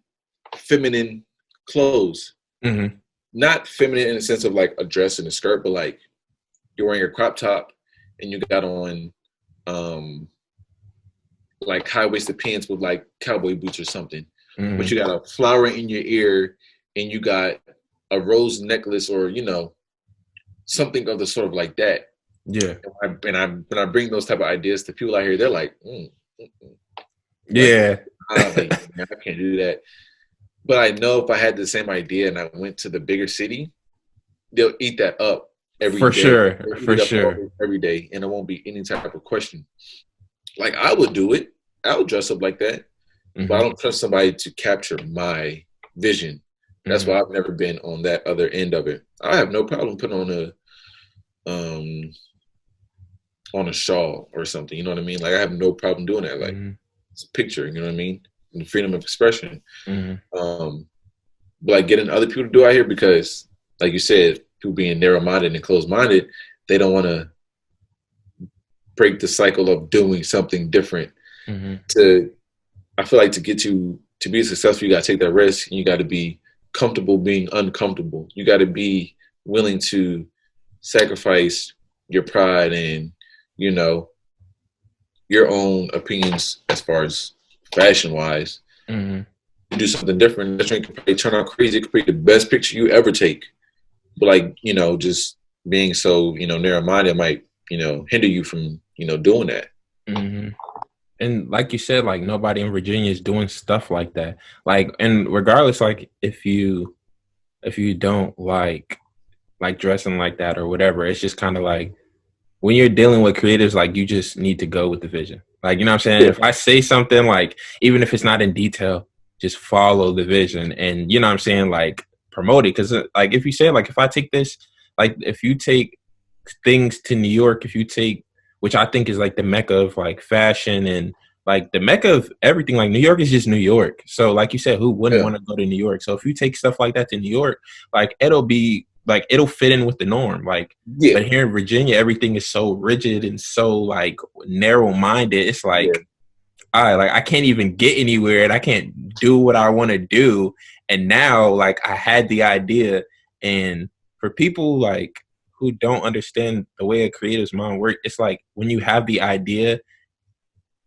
Speaker 2: feminine clothes.
Speaker 1: Mm-hmm.
Speaker 2: Not feminine in the sense of like a dress and a skirt, but like you're wearing a crop top and you got on um like high waisted pants with like cowboy boots or something. But
Speaker 1: Mm-hmm.
Speaker 2: you got a flower in your ear and you got a rose necklace or something of the sort of like that.
Speaker 1: Yeah.
Speaker 2: When I bring those type of ideas to people out here, they're like, like,
Speaker 1: Yeah.
Speaker 2: like man, I can't do that. But I know if I had the same idea and I went to the bigger city, they'll eat that up every
Speaker 1: For
Speaker 2: day.
Speaker 1: sure.
Speaker 2: They'll eat
Speaker 1: For
Speaker 2: it up
Speaker 1: sure.
Speaker 2: every day, and it won't be any type of question. Like I would do it. I would dress up like that, but I
Speaker 1: Mm-hmm.
Speaker 2: don't trust somebody to capture my vision. That's
Speaker 1: Mm-hmm.
Speaker 2: why I've never been on that other end of it. I have no problem putting um on a shawl or something. You know what I mean? Like I have no problem doing that. Like
Speaker 1: Mm-hmm.
Speaker 2: it's a picture. You know what I mean? And freedom of expression.
Speaker 1: Mm-hmm.
Speaker 2: Um, but like getting other people to do out here because, like you said, people being narrow minded and closed minded, they don't want to break the cycle of doing something different.
Speaker 1: Mm-hmm.
Speaker 2: To I feel like to be successful, you got to take that risk, and you got to be comfortable being uncomfortable. You got to be willing to sacrifice your pride and you know your own opinions as far as fashion wise.
Speaker 1: Mm-hmm.
Speaker 2: You do something different. That drink could probably turn out crazy. It could be the best picture you ever take. But like, just being so, narrow minded might, hinder you from, doing that.
Speaker 1: Mm-hmm. And like you said, like nobody in Virginia is doing stuff like that. Like, and regardless, like if you don't like dressing like that or whatever, it's just kind of like when you're dealing with creatives, like you just need to go with the vision. Like, you know what I'm saying?
Speaker 2: Yeah.
Speaker 1: If I say something, like, even if it's not in detail, just follow the vision and, you know what I'm saying? Like, promote it. Cause like, if you say, like, if I take this, like, if you take things to New York, if you take, which I think is like the mecca of like fashion and like the mecca of everything, like New York is just New York. So, like you said, who wouldn't
Speaker 2: Yeah.
Speaker 1: want to go to New York? So, if you take stuff like that to New York, like, it'll be, like it'll fit in with the norm. Like,
Speaker 2: Yeah.
Speaker 1: but here in Virginia, everything is so rigid and so like narrow minded. It's
Speaker 2: Yeah.
Speaker 1: like, all right, like I can't even get anywhere and I can't do what I want to do. And now, like I had the idea, and for people like who don't understand the way a creative's mind works, it's like when you have the idea,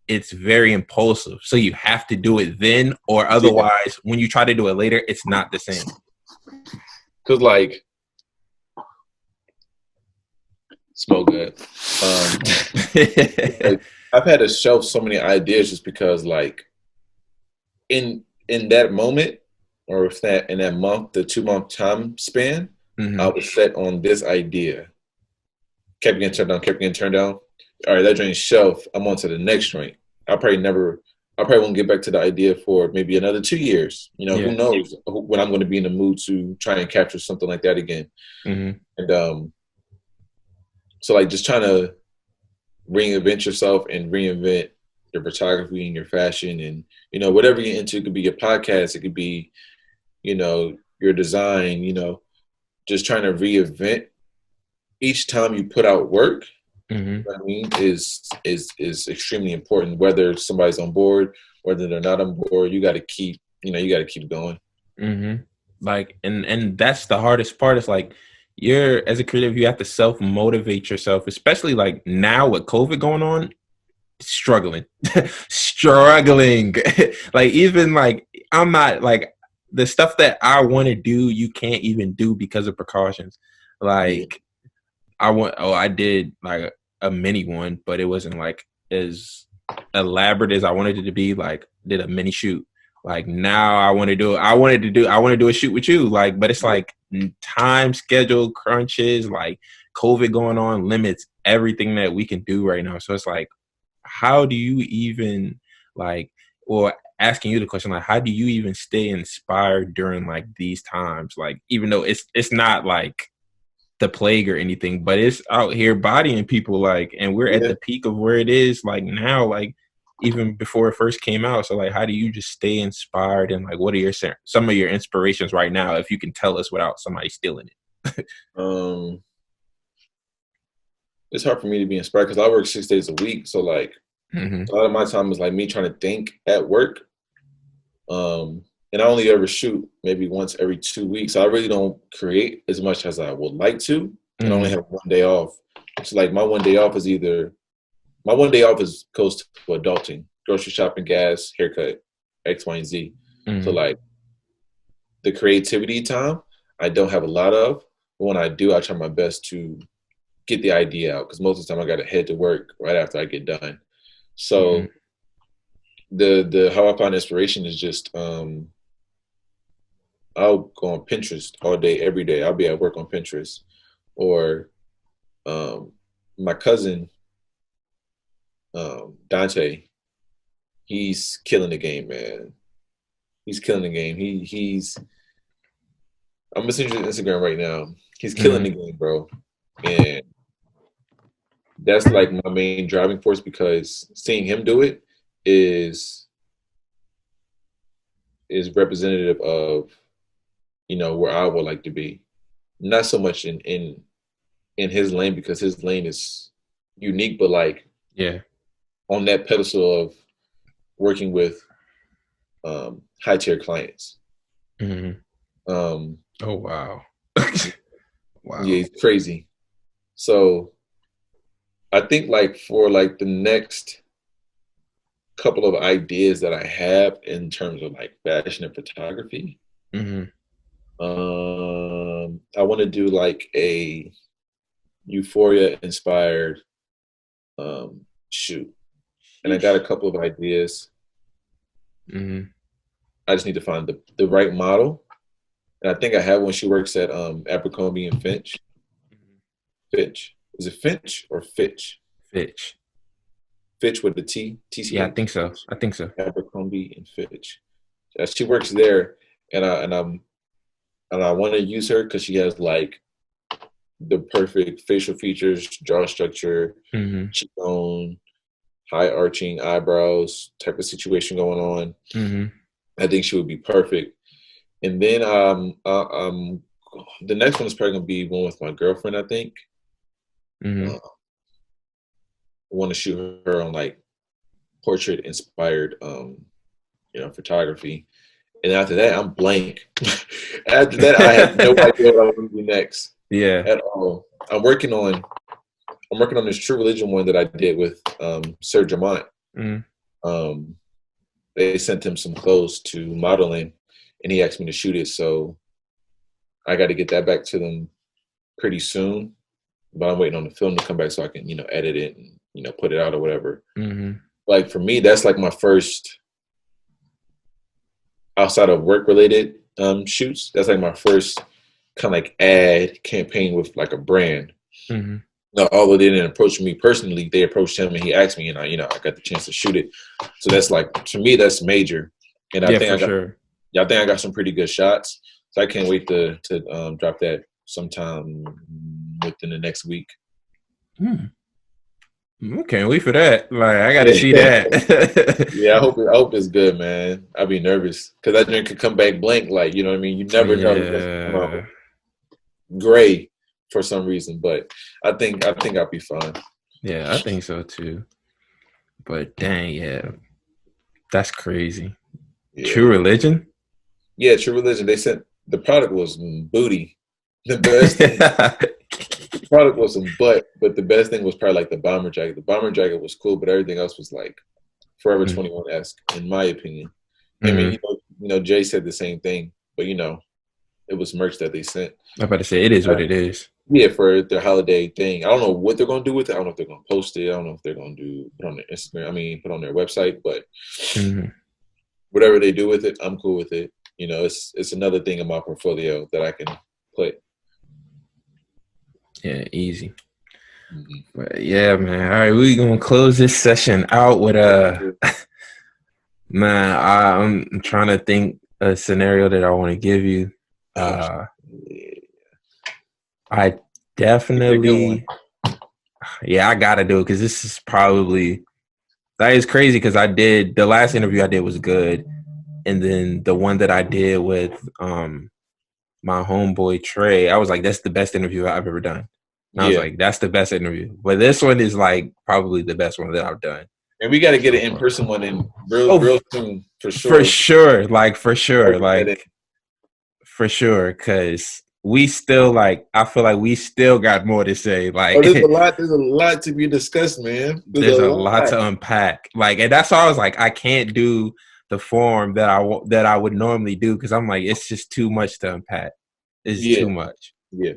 Speaker 1: it's very impulsive. So you have to do it then, or
Speaker 2: Yeah.
Speaker 1: otherwise, when you try to do it later, it's not the same.
Speaker 2: Cause like, smell good. Like, I've had to shelve so many ideas just because like in that moment or if that in that month, the 2 month time span, I
Speaker 1: Mm-hmm.
Speaker 2: was set on this idea. Kept getting turned down, kept getting turned down. All right, that joint shelf. I'm on to the next joint. I probably won't get back to the idea for maybe another 2 years. Who
Speaker 1: Yeah.
Speaker 2: knows when I'm going to be in the mood to try and capture something like that again.
Speaker 1: Mm-hmm.
Speaker 2: And so like just trying to reinvent yourself and reinvent your photography and your fashion and whatever you're into. It could be your podcast, it could be your design. Just trying to reinvent each time you put out work.
Speaker 1: Mm-hmm.
Speaker 2: What I mean is extremely important. Whether somebody's on board, whether they're not on board, you got to keep going.
Speaker 1: Mm-hmm. Like, and that's the hardest part. Is like you're as a creative, you have to self motivate yourself, especially like now with COVID going on. Struggling, struggling. Like even like I'm not like the stuff that I want to do, you can't even do because of precautions.
Speaker 2: Yeah,
Speaker 1: Like I did like a mini one, but it wasn't like as elaborate as I wanted it to be. Like did a mini shoot. Like now I want to do a shoot with you. Like, but it's
Speaker 2: yeah,
Speaker 1: like time schedule crunches, like COVID going on limits everything that we can do right now. So it's like, how do you even like, or asking you the question, like, how do you even stay inspired during like these times? Like, even though it's not like the plague or anything, but it's out here bodying people, like, and we're at
Speaker 2: yeah.
Speaker 1: the peak of where it is like now, like even before it first came out. So like, how do you just stay inspired, and like what are some of your inspirations right now, if you can tell us without somebody stealing it?
Speaker 2: Um, it's hard for me to be inspired because I work 6 days a week. So like
Speaker 1: Mm-hmm.
Speaker 2: a lot of my time is like me trying to think at work. And I only ever shoot maybe once every 2 weeks. So I really don't create as much as I would like to. And I only
Speaker 1: Mm-hmm.
Speaker 2: have one day off. So like my one day off is goes to adulting, grocery shopping, gas, haircut, X, Y, and Z. So
Speaker 1: Mm-hmm.
Speaker 2: like the creativity time, I don't have a lot of. But when I do, I try my best to get the idea out because most of the time I got to head to work right after I get done.
Speaker 1: Mm-hmm.
Speaker 2: So the how I find inspiration is just I'll go on Pinterest all day, every day. I'll be at work on Pinterest. Or um, my cousin, Dante, he's killing the game, man. He's killing the game. I'm messaging his Instagram right now. He's killing
Speaker 1: Mm-hmm.
Speaker 2: the game, bro. And that's like my main driving force because seeing him do it is is representative of where I would like to be. Not so much in his lane because his lane is unique, but like
Speaker 1: Yeah.
Speaker 2: on that pedestal of working with high tier clients.
Speaker 1: Mm-hmm.
Speaker 2: Um,
Speaker 1: Oh wow.
Speaker 2: yeah,
Speaker 1: Wow.
Speaker 2: it's crazy. So I think like for like the next couple of ideas that I have in terms of like fashion and photography.
Speaker 1: Mm-hmm.
Speaker 2: I want to do like a Euphoria inspired shoot, and I got a
Speaker 1: Sheesh.
Speaker 2: couple of ideas.
Speaker 1: Mm-hmm.
Speaker 2: I just need to find the right model, and I think I have one. She works at Abercrombie and Finch. Fitch, is it Finch or Fitch?
Speaker 1: Fitch.
Speaker 2: Fitch with the T,
Speaker 1: Yeah, I
Speaker 2: TCH.
Speaker 1: think so. I think so.
Speaker 2: Abercrombie and Fitch. She works there, and I want to use her because she has like the perfect facial features, jaw structure,
Speaker 1: Mm-hmm.
Speaker 2: cheekbone, high arching eyebrows type of situation going on.
Speaker 1: Mm-hmm.
Speaker 2: I think she would be perfect. And then the next one is probably gonna be one with my girlfriend. I think
Speaker 1: Mm-hmm.
Speaker 2: I want to shoot her on like portrait inspired, photography. And after that, I'm blank. After that, I have no idea what I want to do next
Speaker 1: Yeah.
Speaker 2: at all. I'm working on this True Religion one that I did with Sir Jamont.
Speaker 1: Mm-hmm.
Speaker 2: Um, they sent him some clothes to modeling, and he asked me to shoot it. So I got to get that back to them pretty soon. But I'm waiting on the film to come back so I can, edit it and put it out or whatever.
Speaker 1: Mm-hmm.
Speaker 2: Like for me, that's like my first outside of work related shoots. That's like my first kind of like ad campaign with like a brand.
Speaker 1: Mm-hmm.
Speaker 2: No, although they didn't approach me personally, they approached him and he asked me, and I got the chance to shoot it. So that's like to me, that's major. And
Speaker 1: Yeah, for sure.
Speaker 2: I think I got some pretty good shots. So I can't wait to drop that sometime within the next week.
Speaker 1: Hmm. Can't wait for that. Like, I got to see that.
Speaker 2: Yeah, I hope it's good, man. I'd be nervous because that drink could come back blank. Like, you know what I mean? You never know if it's gonna come out
Speaker 1: Yeah.
Speaker 2: gray for some reason, but I think I'll be fine.
Speaker 1: Yeah, I think so too. But dang, yeah, that's crazy.
Speaker 2: Yeah,
Speaker 1: True Religion?
Speaker 2: yeah. True Religion. They sent the product was booty. The best thing, the product was some butt, but the best thing was probably like the bomber jacket. The bomber jacket was cool, but everything else was like Forever
Speaker 1: Mm,
Speaker 2: 21 esque, in my opinion. I mean,
Speaker 1: mhm.
Speaker 2: Jay said the same thing, but it was merch that they sent.
Speaker 1: I'm about to say it is what it is.
Speaker 2: Yeah, for their holiday thing. I don't know what they're gonna do with it. I don't know if they're gonna post it. I don't know if they're gonna put on their Instagram. I mean, put on their website. But
Speaker 1: Mhm.
Speaker 2: whatever they do with it, I'm cool with it. It's another thing in my portfolio that I can play.
Speaker 1: Yeah, easy.
Speaker 2: Mhm.
Speaker 1: But yeah, man. All right, we gonna close this session out with man. I'm trying to think a scenario that I want to give you.
Speaker 2: Oh,
Speaker 1: Uh,
Speaker 2: yeah.
Speaker 1: I
Speaker 2: Give me a good one.
Speaker 1: definitely, yeah, I gotta do it because this is probably that is crazy because I did the last interview I did was good, and then the one that I did with my homeboy Trey, I was like, that's the best interview I've ever done. And I was
Speaker 2: Yeah,
Speaker 1: like, that's the best interview. But this one is like probably the best one that I've done
Speaker 2: and we got to get
Speaker 1: so
Speaker 2: an in
Speaker 1: far.
Speaker 2: person one in
Speaker 1: Oh,
Speaker 2: real soon for
Speaker 1: for
Speaker 2: sure.
Speaker 1: sure. Like for
Speaker 2: Gotta
Speaker 1: sure.
Speaker 2: get that in.
Speaker 1: Like for sure. Cause we still like I feel like we still got more to say.
Speaker 2: Oh,
Speaker 1: Like
Speaker 2: there's a lot. There's a lot to be discussed, man. There's a
Speaker 1: there's a lot
Speaker 2: lot.
Speaker 1: to unpack. Like and that's why I was like, I can't do the form that I would normally do because I'm like, it's just too much to unpack. It's
Speaker 2: Yeah,
Speaker 1: too much.
Speaker 2: yeah.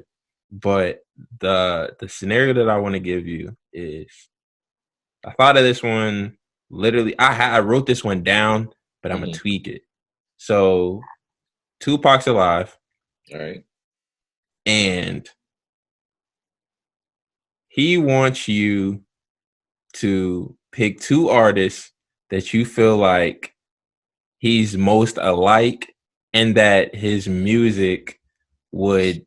Speaker 1: But the scenario that I want to give you is I thought of this one literally. I wrote this one down, but I'm gonna
Speaker 2: Hmm.
Speaker 1: tweak it. So Tupac's alive,
Speaker 2: All right.
Speaker 1: and he wants you to pick two artists that you feel like he's most alike, and that his music would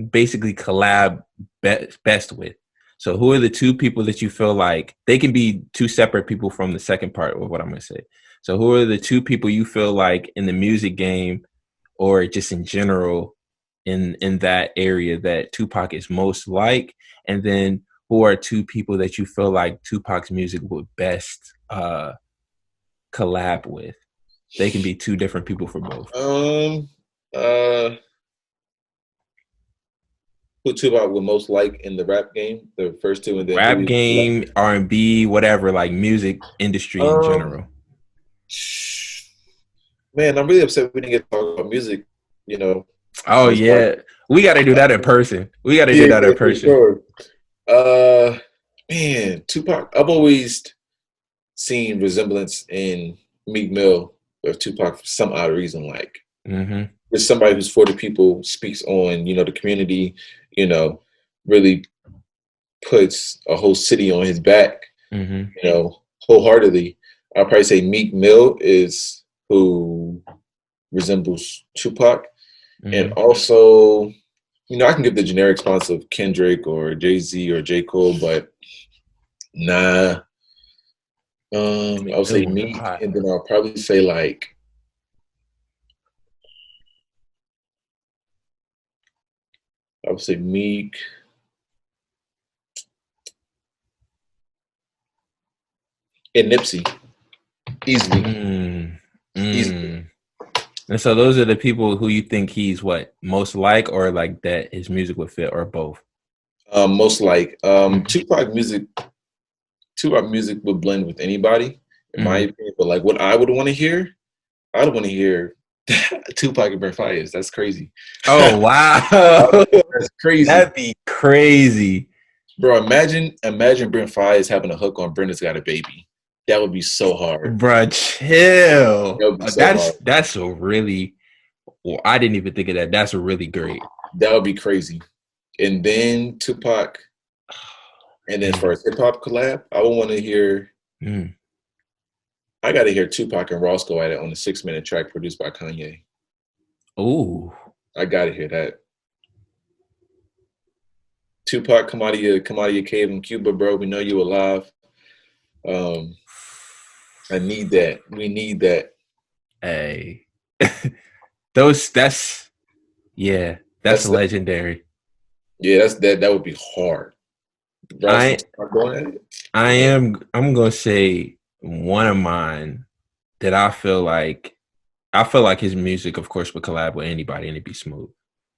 Speaker 1: basically collab best with. So who are the two people that you feel like they can be two separate people from the second part of what I'm going to say. So who are the two people you feel like in the music game or just in general in that area that Tupac is most like, and then who are two people that you feel like Tupac's music would best collab with? They can be two different people for both.
Speaker 2: Um. Uh. who Tupac would most like in the rap game? The first two, and then who
Speaker 1: Rap
Speaker 2: he
Speaker 1: game, R&B, whatever, like music industry in
Speaker 2: um
Speaker 1: general.
Speaker 2: man, I'm really upset we didn't get to talk about music, you know,
Speaker 1: Oh
Speaker 2: on this podcast.
Speaker 1: yeah, we got to do that in person. We got to do
Speaker 2: Yeah,
Speaker 1: that
Speaker 2: yeah,
Speaker 1: in
Speaker 2: for
Speaker 1: person.
Speaker 2: sure. Uh Man, Tupac, I've always seen resemblance in Meek Mill of Tupac for some odd reason. Like
Speaker 1: Mm-hmm.
Speaker 2: there's somebody who's for the people, speaks on, the community, you know, really puts a whole city on his back,
Speaker 1: Mm-hmm.
Speaker 2: wholeheartedly. I'll probably say Meek Mill is who resembles Tupac. And
Speaker 1: Mm-hmm.
Speaker 2: also, I can give the generic response of Kendrick or Jay-Z or J. Cole, but nah. I would
Speaker 1: Good
Speaker 2: say
Speaker 1: one.
Speaker 2: Meek,
Speaker 1: Hot.
Speaker 2: and then I'll probably say Meek and Nipsey. Easily.
Speaker 1: Mm.
Speaker 2: Easily.
Speaker 1: Mm. And so those are the people who you think he's what most like, or like that his music would fit, or both.
Speaker 2: Most like Tupac music would blend with anybody, in my
Speaker 1: Mm-hmm.
Speaker 2: opinion. But like what I would want to hear, I would want to hear Tupac and Brent Fayez. That's crazy.
Speaker 1: Oh wow,
Speaker 2: That's crazy.
Speaker 1: that'd be crazy,
Speaker 2: Bro, imagine Brent Fayez having a hook on Brenda's Got a Baby. That would be so hard.
Speaker 1: bro. Chill.
Speaker 2: That would be so
Speaker 1: That's
Speaker 2: hard.
Speaker 1: that's a really. Well, I didn't even think of that. That's a really great.
Speaker 2: That would be crazy. And then Tupac, and then as far as hip hop collab, I would want to hear.
Speaker 1: Mm.
Speaker 2: I got to hear Tupac and Ross go at it on the 6-minute track produced by Kanye.
Speaker 1: Ooh.
Speaker 2: I got to hear that. Tupac, come out of your cave in Cuba, bro. We know you alive. I need that. We need that.
Speaker 1: Hey. That's yeah, that's
Speaker 2: That's the,
Speaker 1: legendary.
Speaker 2: yeah. That would be hard. Ross
Speaker 1: I
Speaker 2: and Tupac going at it. Man.
Speaker 1: I'm gonna say one of mine that I feel like his music, of course, would collab with anybody and it'd be smooth.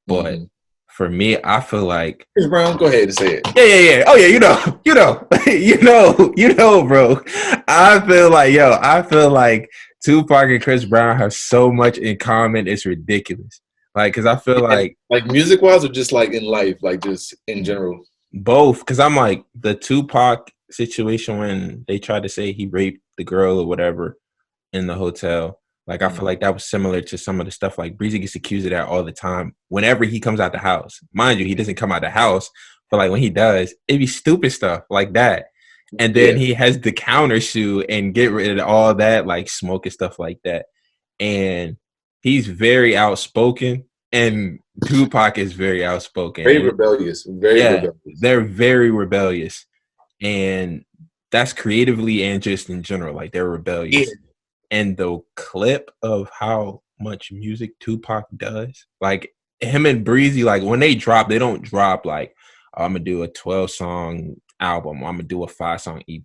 Speaker 1: But
Speaker 2: Mm-hmm.
Speaker 1: for me, I feel like
Speaker 2: Chris Brown, go ahead and say it.
Speaker 1: yeah. Oh yeah, bro. I feel like Tupac and Chris Brown have so much in common. It's ridiculous. Like, cause I feel
Speaker 2: And
Speaker 1: like
Speaker 2: like music wise, or just like in life, like just in general.
Speaker 1: both. Cause I'm like the Tupac situation when they tried to say he raped the girl or whatever in the hotel. Like I feel
Speaker 2: Mm-hmm.
Speaker 1: like that was similar to some of the stuff like Breezy gets accused of that all the time. Whenever he comes out the house, mind you, he doesn't come out the house, but like when he does, it be stupid stuff like that. And then
Speaker 2: Yeah,
Speaker 1: he has the countersue and get rid of all that like smoke and stuff like that. And he's very outspoken, and Tupac is very outspoken.
Speaker 2: very
Speaker 1: And
Speaker 2: rebellious. Very
Speaker 1: yeah,
Speaker 2: rebellious.
Speaker 1: they're very rebellious, and that's creatively and just in general, like they're
Speaker 2: Yeah.
Speaker 1: rebellious. And the clip of how much music Tupac does, like him and Breezy, like when they drop, they don't drop like I'm gonna do a 12-song album, I'm gonna do a 5-song EP.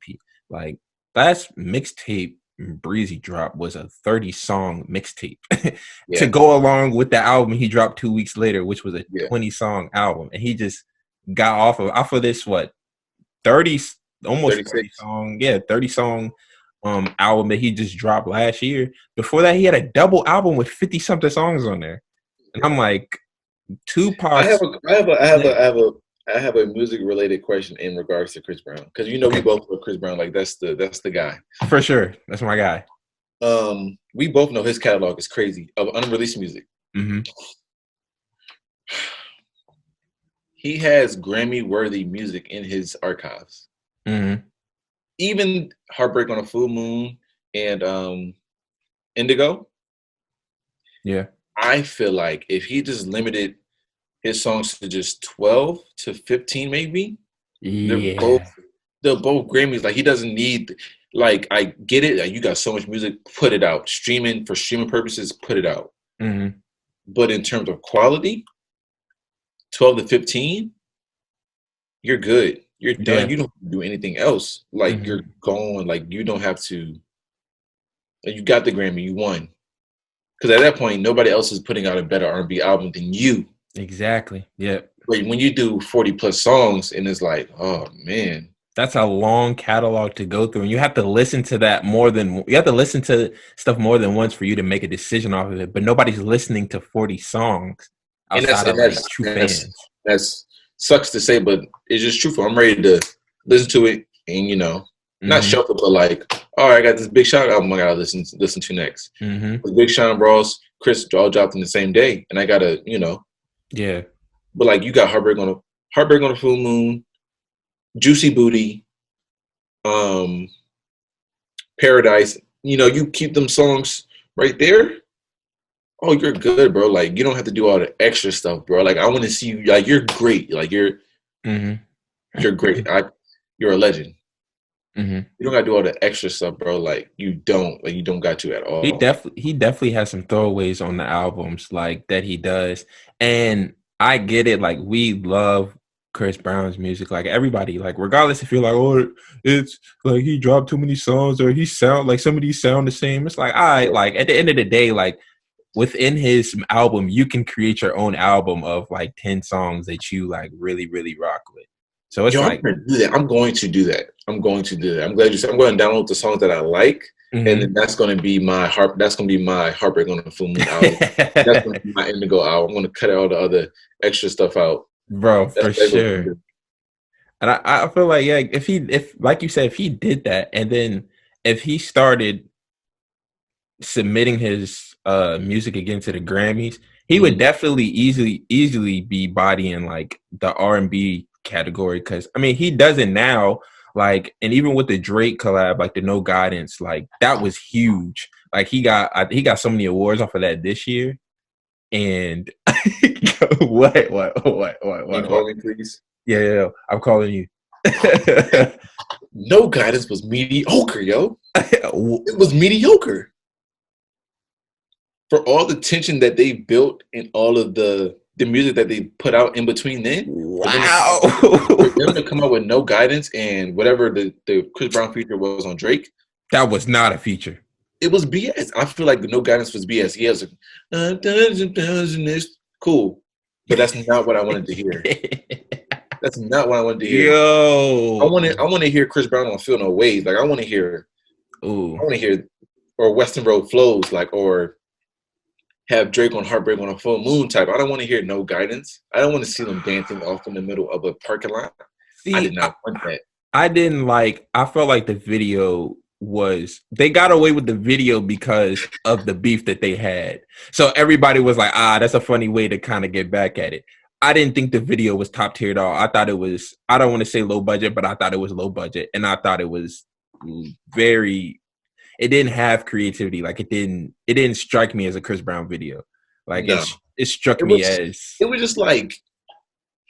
Speaker 1: Like last mixtape Breezy drop was a 30-song mixtape to
Speaker 2: Yeah.
Speaker 1: go along with the album he dropped 2 weeks later, which was a
Speaker 2: Yeah.
Speaker 1: 20-song album, and he just got off of this 30 almost 30
Speaker 2: 36.
Speaker 1: song 30 song album that he just dropped last year. Before that he had a double album with 50 something songs on there, and I'm like
Speaker 2: I have
Speaker 1: Tupac's
Speaker 2: a I have a I have
Speaker 1: yeah,
Speaker 2: a I have a I have a music related question in regards to Chris Brown, because we
Speaker 1: okay,
Speaker 2: both know Chris Brown, like that's the guy.
Speaker 1: for sure, that's my guy.
Speaker 2: We both know his catalog is crazy of unreleased music.
Speaker 1: Mm-hmm.
Speaker 2: He has Grammy worthy music in his archives.
Speaker 1: Mm-hmm.
Speaker 2: Even Heartbreak on a Full Moon and Indigo.
Speaker 1: Yeah.
Speaker 2: I feel like if he just limited his songs to just 12 to 15, maybe they're both
Speaker 1: Yeah.
Speaker 2: they're both Grammys. Like he doesn't need. Like I get it. Like you got so much music, put it out. Streaming for streaming purposes, put it out.
Speaker 1: Mm-hmm.
Speaker 2: But in terms of quality, 12 to 15, you're good. You're done.
Speaker 1: Yeah.
Speaker 2: You don't do anything else. Like
Speaker 1: Mm-hmm.
Speaker 2: you're gone. Like you don't have to. Like, you got the Grammy. You won. Because at that point, nobody else is putting out a better R&B album than you.
Speaker 1: Exactly. Yeah.
Speaker 2: But when you do 40 plus songs, and it's like, oh man,
Speaker 1: that's a long catalog to go through, and you have to listen to that you have to listen to stuff more than once for you to make a decision off of it. But nobody's listening to 40 songs
Speaker 2: and that's
Speaker 1: outside
Speaker 2: and
Speaker 1: of like
Speaker 2: that's
Speaker 1: true
Speaker 2: that's
Speaker 1: fans.
Speaker 2: that's sucks to say, but it's just truthful. I'm ready to listen to it, and not shuffle, but like, all right, I got this Big Sean album I gotta listen to next. The Big Sean Bros, Chris all dropped in the same day, and I gotta,
Speaker 1: Yeah.
Speaker 2: But like, you got Heartbreak on a Full Moon, Juicy Booty, Paradise. You keep them songs right there. Oh, you're good, bro. Like, you don't have to do all the extra stuff, bro. Like, I want to see you. Like, you're great. Like, you're great. You're a legend. You don't gotta do all the extra stuff, bro. Like, you don't got to at all.
Speaker 1: He definitely has some throwaways on the albums like that he does, and I get it. Like, we love Chris Brown's music, like everybody, like regardless if you're like, oh, it's like he dropped too many songs or he sound like some of these sound the same. It's like, all right, like at the end of the day, like within his album, you can create your own album of like 10 songs that you like really, really rock with. So it's like,
Speaker 2: I'm gonna do that. I'm going to do that. I'm glad you said. I'm going to download the songs that I like, and then that's going to be my Heartbreak on a Full Moon album. That's going to be my Indigo album. I'm going to cut all the other extra stuff out,
Speaker 1: bro, for sure. And I feel like, yeah, if like you said, if he did that, and then if he started submitting his music again to the Grammys, he would definitely easily be bodying like the R&B category, because I mean he does it now, like, and even with the Drake collab, like the No Guidance, like that was huge. Like he got so many awards off of that this year. And what?
Speaker 2: Call me, please.
Speaker 1: Yeah, I'm calling you.
Speaker 2: No Guidance was mediocre, yo. It was mediocre. For all the tension that they built and all of the music that they put out in between then.
Speaker 1: Wow.
Speaker 2: For them to come out with No Guidance and whatever the Chris Brown feature was on Drake.
Speaker 1: That was not a feature.
Speaker 2: It was BS. I feel like the No Guidance was BS. He has cool. But that's not what I wanted to hear. That's not what I wanted to hear.
Speaker 1: Yo.
Speaker 2: I want to hear Chris Brown on Feel No Ways. Like I want to hear or Western Road Flows, like, or have Drake on Heartbreak on a Full Moon type. I don't want to hear No Guidance. I don't want to see them dancing off in the middle of a parking lot. See, I did not want that.
Speaker 1: I felt like the video they got away with the video because of the beef that they had. So everybody was like, that's a funny way to kind of get back at it. I didn't think the video was top tier at all. I thought it was, I don't want to say low budget, but I thought it was low budget. And I thought it was it didn't have creativity. Like it didn't strike me as a Chris Brown video. Like it struck me as.
Speaker 2: It was just like,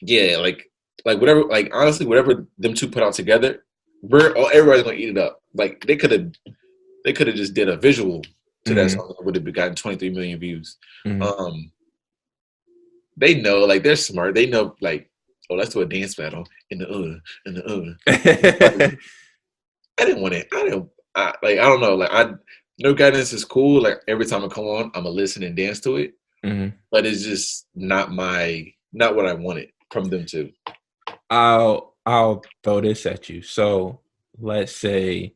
Speaker 2: yeah, like whatever, like honestly, whatever them two put out together, everybody's gonna eat it up. Like they could have just did a visual to that song that would have gotten 23 million views. They know, like they're smart. They know, like, oh, let's do a dance battle in the Like, I didn't want it. I don't know. Like No Guidance is cool. Like every time I come on, I'm gonna listen and dance to it. But it's just not what I wanted from them to.
Speaker 1: I'll throw this at you. So let's say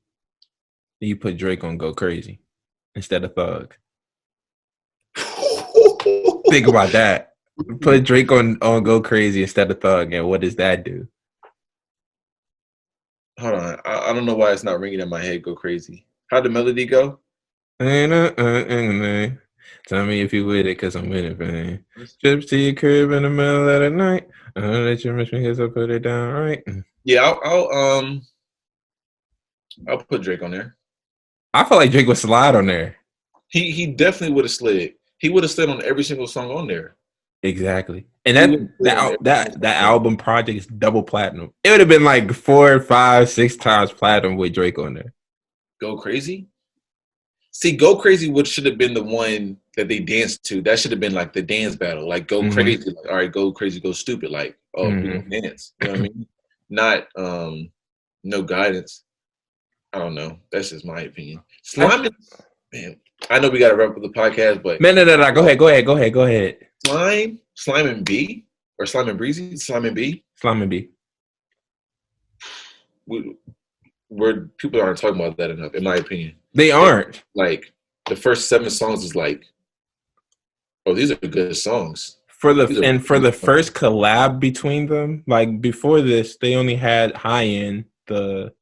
Speaker 1: you put Drake on Go Crazy instead of Thug. Think about that. Put Drake on Go Crazy instead of Thug, and what does that do?
Speaker 2: Hold on. I don't know why it's not ringing in my head. Go Crazy. How'd the melody go?
Speaker 1: Tell me if you with it, cause I'm with it, man. Trips to your crib in the middle of the night. I'll let you miss me here, so put it down right.
Speaker 2: Yeah, I'll put Drake on there.
Speaker 1: I feel like Drake would slide on there.
Speaker 2: He definitely would have slid. He would have slid on every single song on there.
Speaker 1: Exactly. And that album project is double platinum. It would have been like 4, 5, 6 times platinum with Drake on there.
Speaker 2: Go Crazy? See, Go Crazy should have been the one that they danced to. That should have been like the dance battle. Like Go Crazy. Like, all right, go crazy, go stupid. Like, we gonna dance. You know what I mean? Not No Guidance. I don't know. That's just my opinion. Slime, man. I know we got to wrap up the podcast, but
Speaker 1: No. Go ahead.
Speaker 2: Slime and B. or Slime and Breezy, Slime and B.
Speaker 1: Slime and B.
Speaker 2: Where people aren't talking about that enough, in my opinion.
Speaker 1: They aren't.
Speaker 2: Like the first 7 songs is like, oh, these are good songs.
Speaker 1: For
Speaker 2: These are
Speaker 1: the first collab between them, like before this, they only had High End, the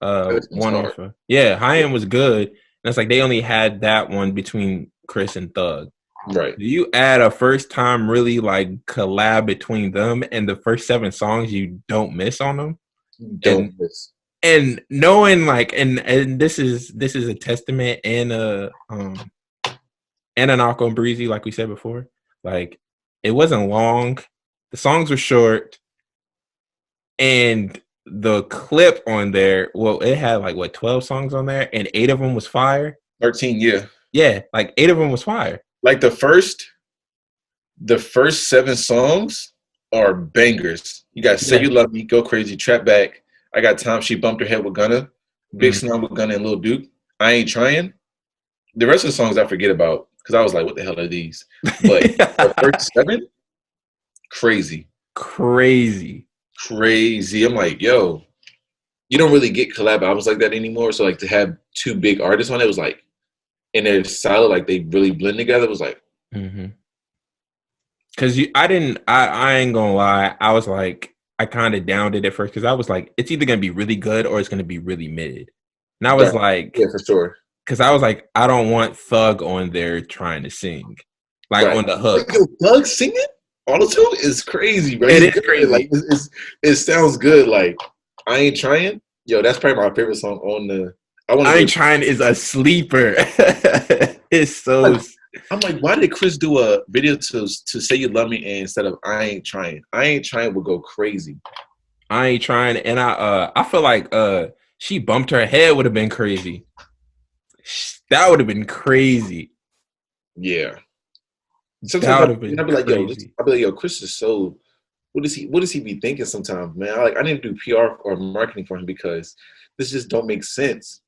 Speaker 1: one
Speaker 2: hard.
Speaker 1: off of, yeah, High End was good. And it's like they only had that one between Chris and Thug.
Speaker 2: Right.
Speaker 1: Do you add a first time really like collab between them and the first 7 songs you don't miss on them?
Speaker 2: Don't miss.
Speaker 1: And knowing like and this is a testament and a knock on Breezy, like we said before. Like it wasn't long. The songs were short. And the clip on there, well, it had like what 12 songs on there, and 8 of them was fire.
Speaker 2: 13, yeah.
Speaker 1: Yeah, like 8 of them was fire.
Speaker 2: Like the first 7 songs are bangers. You got Say You Love Me, Go Crazy, Trap Back. I Got Time, She Bumped Her Head with Gunna, Big Slum with Gunna and Lil Duke. I Ain't Trying. The rest of the songs I forget about because I was like, what the hell are these? But the first 7, crazy. I'm like, yo, you don't really get collab albums like that anymore. So like to have 2 big artists on it was like, and they're solid, like they really blend together. It was like,
Speaker 1: because I ain't gonna lie, I was like, I kind of downed it at first because I was like, it's either gonna be really good or it's gonna be really mid. And I was like,
Speaker 2: yeah, for sure.
Speaker 1: Because I was like, I don't want Thug on there trying to sing, like on the hook.
Speaker 2: Like, yo, Thug singing auto-tune is crazy, bro.
Speaker 1: It is crazy.
Speaker 2: Like it sounds good. Like I Ain't Trying. Yo, that's probably my favorite song on the.
Speaker 1: I Ain't Trying is a sleeper. It's so.
Speaker 2: I'm like, why did Chris do a video to Say You Love Me instead of I Ain't Trying? I Ain't Trying would go crazy.
Speaker 1: I Ain't Trying, and I feel like She Bumped Her Head would have been crazy. That would have been crazy.
Speaker 2: Yeah. Sometimes I'd be like, yo, Chris is so. What does he be thinking sometimes, man? I didn't do PR or marketing for him because this just don't make sense.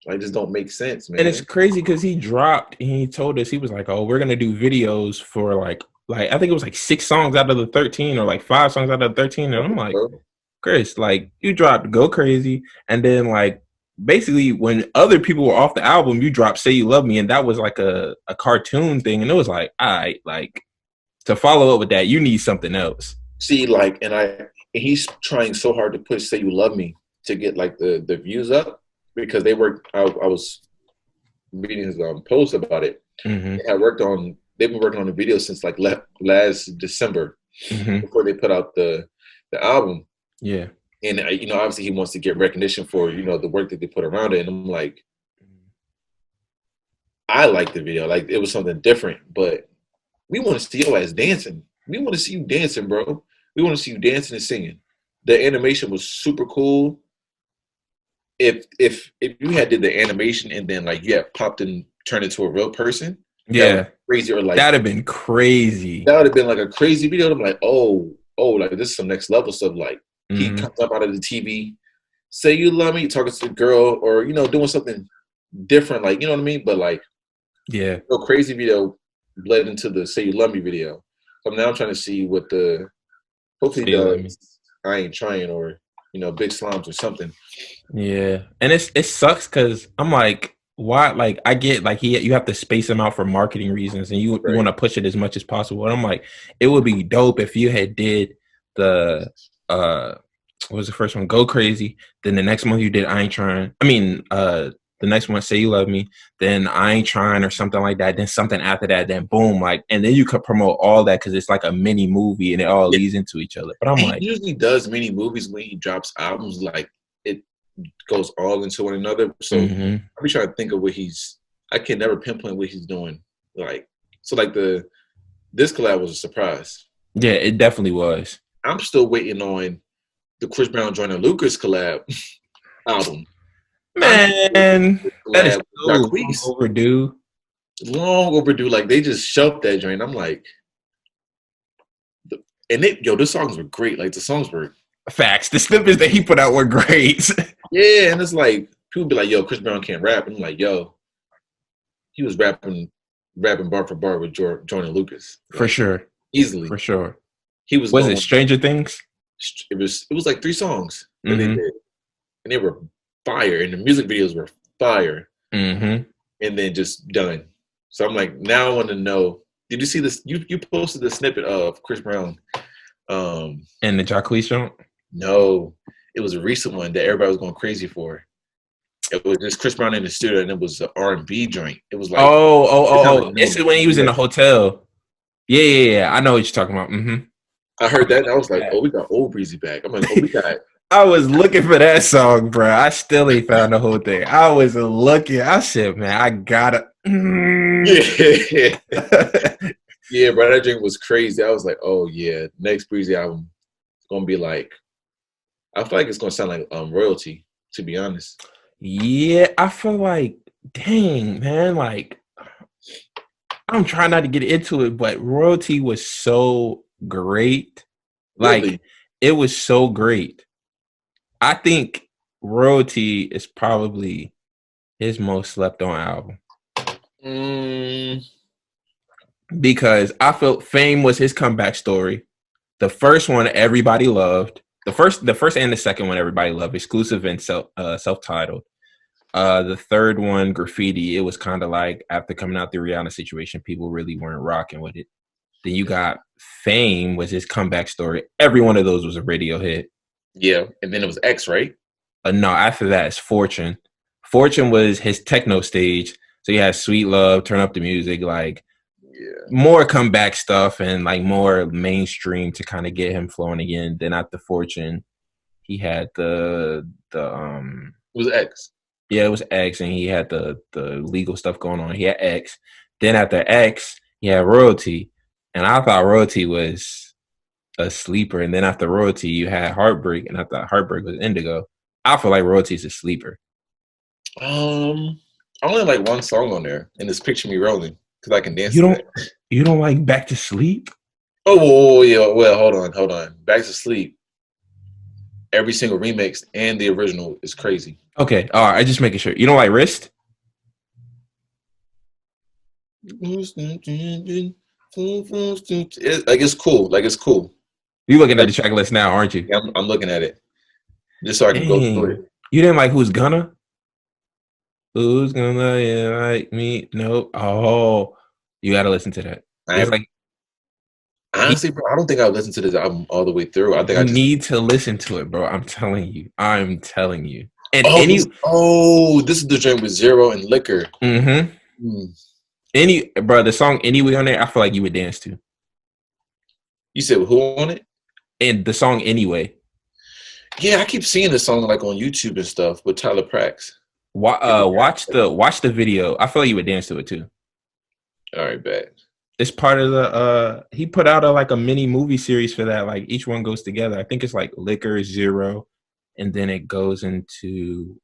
Speaker 2: Like, just don't make sense, man.
Speaker 1: And it's crazy because he dropped and he told us, he was like, oh, we're gonna do videos for like I think it was like 6 songs out of the 13 or like 5 songs out of the 13. And I'm like, Chris, like you dropped Go Crazy, and then like basically when other people were off the album, you dropped Say You Love Me, and that was like a cartoon thing, and it was like, all right, like to follow up with that, you need something else.
Speaker 2: See, like, and he's trying so hard to push Say You Love Me to get like the views up because they worked. I was reading his post about it.
Speaker 1: Mm-hmm.
Speaker 2: They've been working on the video since like last December before they put out the album.
Speaker 1: Yeah.
Speaker 2: And, obviously he wants to get recognition for, the work that they put around it. And I'm like, I like the video. Like, it was something different. But we want to see your ass dancing. We want to see you dancing, bro. We want to see you dancing and singing. The animation was super cool. If you had did the animation and then, like, you had popped and turned into a real person,
Speaker 1: yeah,
Speaker 2: crazy, or like
Speaker 1: that'd have been crazy.
Speaker 2: That would have been like a crazy video. I'm like, oh, like this is some next level stuff. Like, he comes up out of the TV, Say You Love Me, talking to the girl, or doing something different, like, you know what I mean? But like,
Speaker 1: yeah,
Speaker 2: Go Crazy video bled into the Say You Love Me video. So now I'm trying to see what the hopefully does I Ain't Trying, or Big Slimes or something.
Speaker 1: Yeah, and it sucks because I'm like, why? Like, I get like you have to space them out for marketing reasons, and you want to push it as much as possible. And I'm like, it would be dope if you had did the what was the first one? Go Crazy. Then the next month you did I Ain't Trying. I mean, the next one, Say You Love Me. Then I Ain't Trying or something like that. Then something after that. Then boom, like, and then you could promote all that because it's like a mini movie and it all leads into each other. But
Speaker 2: he usually does mini movies when he drops albums. Like, it goes all into one another. So I'm trying to think of I can never pinpoint what he's doing. Like, so like this collab was a surprise.
Speaker 1: Yeah, it definitely was.
Speaker 2: I'm still waiting on the Chris Brown Joyner Lucas collab album.
Speaker 1: Man, that is so overdue.
Speaker 2: Long overdue. Like, they just shelved that joint. I'm like, and the songs were great. Like, the songs were
Speaker 1: facts. The snippets that he put out were great.
Speaker 2: Yeah, and it's like people be like, "Yo, Chris Brown can't rap," and I'm like, "Yo, he was rapping bar for bar with Joyner Lucas,
Speaker 1: like, for sure,
Speaker 2: easily,
Speaker 1: for sure."
Speaker 2: he was
Speaker 1: Was it
Speaker 2: going.
Speaker 1: Stranger Things?
Speaker 2: It was like 3 songs that they
Speaker 1: Mm-hmm.
Speaker 2: did, and they were fire, and the music videos were fire,
Speaker 1: Mm-hmm.
Speaker 2: and then just done. So I'm like, now I want to know. Did you see this? You posted the snippet of Chris Brown.
Speaker 1: And the Jacquees joint?
Speaker 2: No, it was a recent one that everybody was going crazy for. It was just Chris Brown in the studio, and it was an R&B joint. It was like it sounded like
Speaker 1: This
Speaker 2: no,
Speaker 1: is when he was in the hotel. Yeah. I know what you're talking about. Mm-hmm.
Speaker 2: I heard that, and I was like, oh, we got old Breezy back. I'm like, oh, we got.
Speaker 1: I was looking for that song, bro. I still ain't found the whole thing. I was looking. I said, man, I gotta.
Speaker 2: Yeah. Yeah, bro, that drink was crazy. I was like, oh yeah, next Breezy album is gonna be like, I feel like it's gonna sound like royalty, to be honest.
Speaker 1: Yeah, I feel like, dang, man, like I'm trying not to get into it, but Royalty was so great. Like
Speaker 2: Really?
Speaker 1: it was so great. I think Royalty is probably his most slept on album
Speaker 2: Mm,
Speaker 1: because I felt Fame was his comeback story. The first one everybody loved. The first and the second one everybody loved, exclusive and self-titled. The third one, Graffiti, it was kind of like after coming out the Rihanna situation, people really weren't rocking with it. Then you got Fame was his comeback story. Every one of those was a radio hit.
Speaker 2: yeah, and then it was X, right?
Speaker 1: No, after that is Fortune. Fortune was his techno stage. So you had Sweet Love, Turn Up the Music, like
Speaker 2: Yeah,
Speaker 1: more comeback stuff and like more mainstream to kind of get him flowing again. Then after Fortune, he had the
Speaker 2: it was X.
Speaker 1: yeah, it was X, and he had the legal stuff going on. He had X. Then after X, he had Royalty, and I thought Royalty was a sleeper. And then after Royalty, you had Heartbreak, and I thought Heartbreak was Indigo. I feel like Royalty is a sleeper.
Speaker 2: I only like one song on there, and it's "Picture Me Rolling" because I can dance
Speaker 1: You
Speaker 2: to
Speaker 1: don't
Speaker 2: that.
Speaker 1: you don't like Back to Sleep?
Speaker 2: Oh yeah, well hold on. Back to Sleep. Every single remix and the original is crazy.
Speaker 1: Okay, all right. I just making sure you don't like Wrist.
Speaker 2: Like it's cool. Like it's cool.
Speaker 1: You looking at
Speaker 2: Like,
Speaker 1: the track list now, aren't you?
Speaker 2: yeah, I'm looking at it just so I can go through
Speaker 1: Dang,
Speaker 2: it.
Speaker 1: you didn't like Who's Gonna? Who's gonna like me? No. Oh, you got to listen to that. It's
Speaker 2: I
Speaker 1: like he
Speaker 2: honestly, bro, I don't think I listened to this album all the way through. I think I
Speaker 1: You
Speaker 2: just
Speaker 1: need to listen to it, bro. I'm telling you. I'm telling you. And
Speaker 2: oh this is the joint with Zero and Liquor.
Speaker 1: mm-hmm.
Speaker 2: Hmm.
Speaker 1: Bro, the song Anyway on there, I feel like you would dance to.
Speaker 2: You said who on it?
Speaker 1: And the song Anyway.
Speaker 2: Yeah, I keep seeing this song like on YouTube and stuff with Tyler Prax.
Speaker 1: Watch the video. I feel like you would dance to it too.
Speaker 2: All right, bet.
Speaker 1: It's part of the he put out like a mini movie series for that. Like each one goes together. I think it's like Liquor, Zero, and then it goes into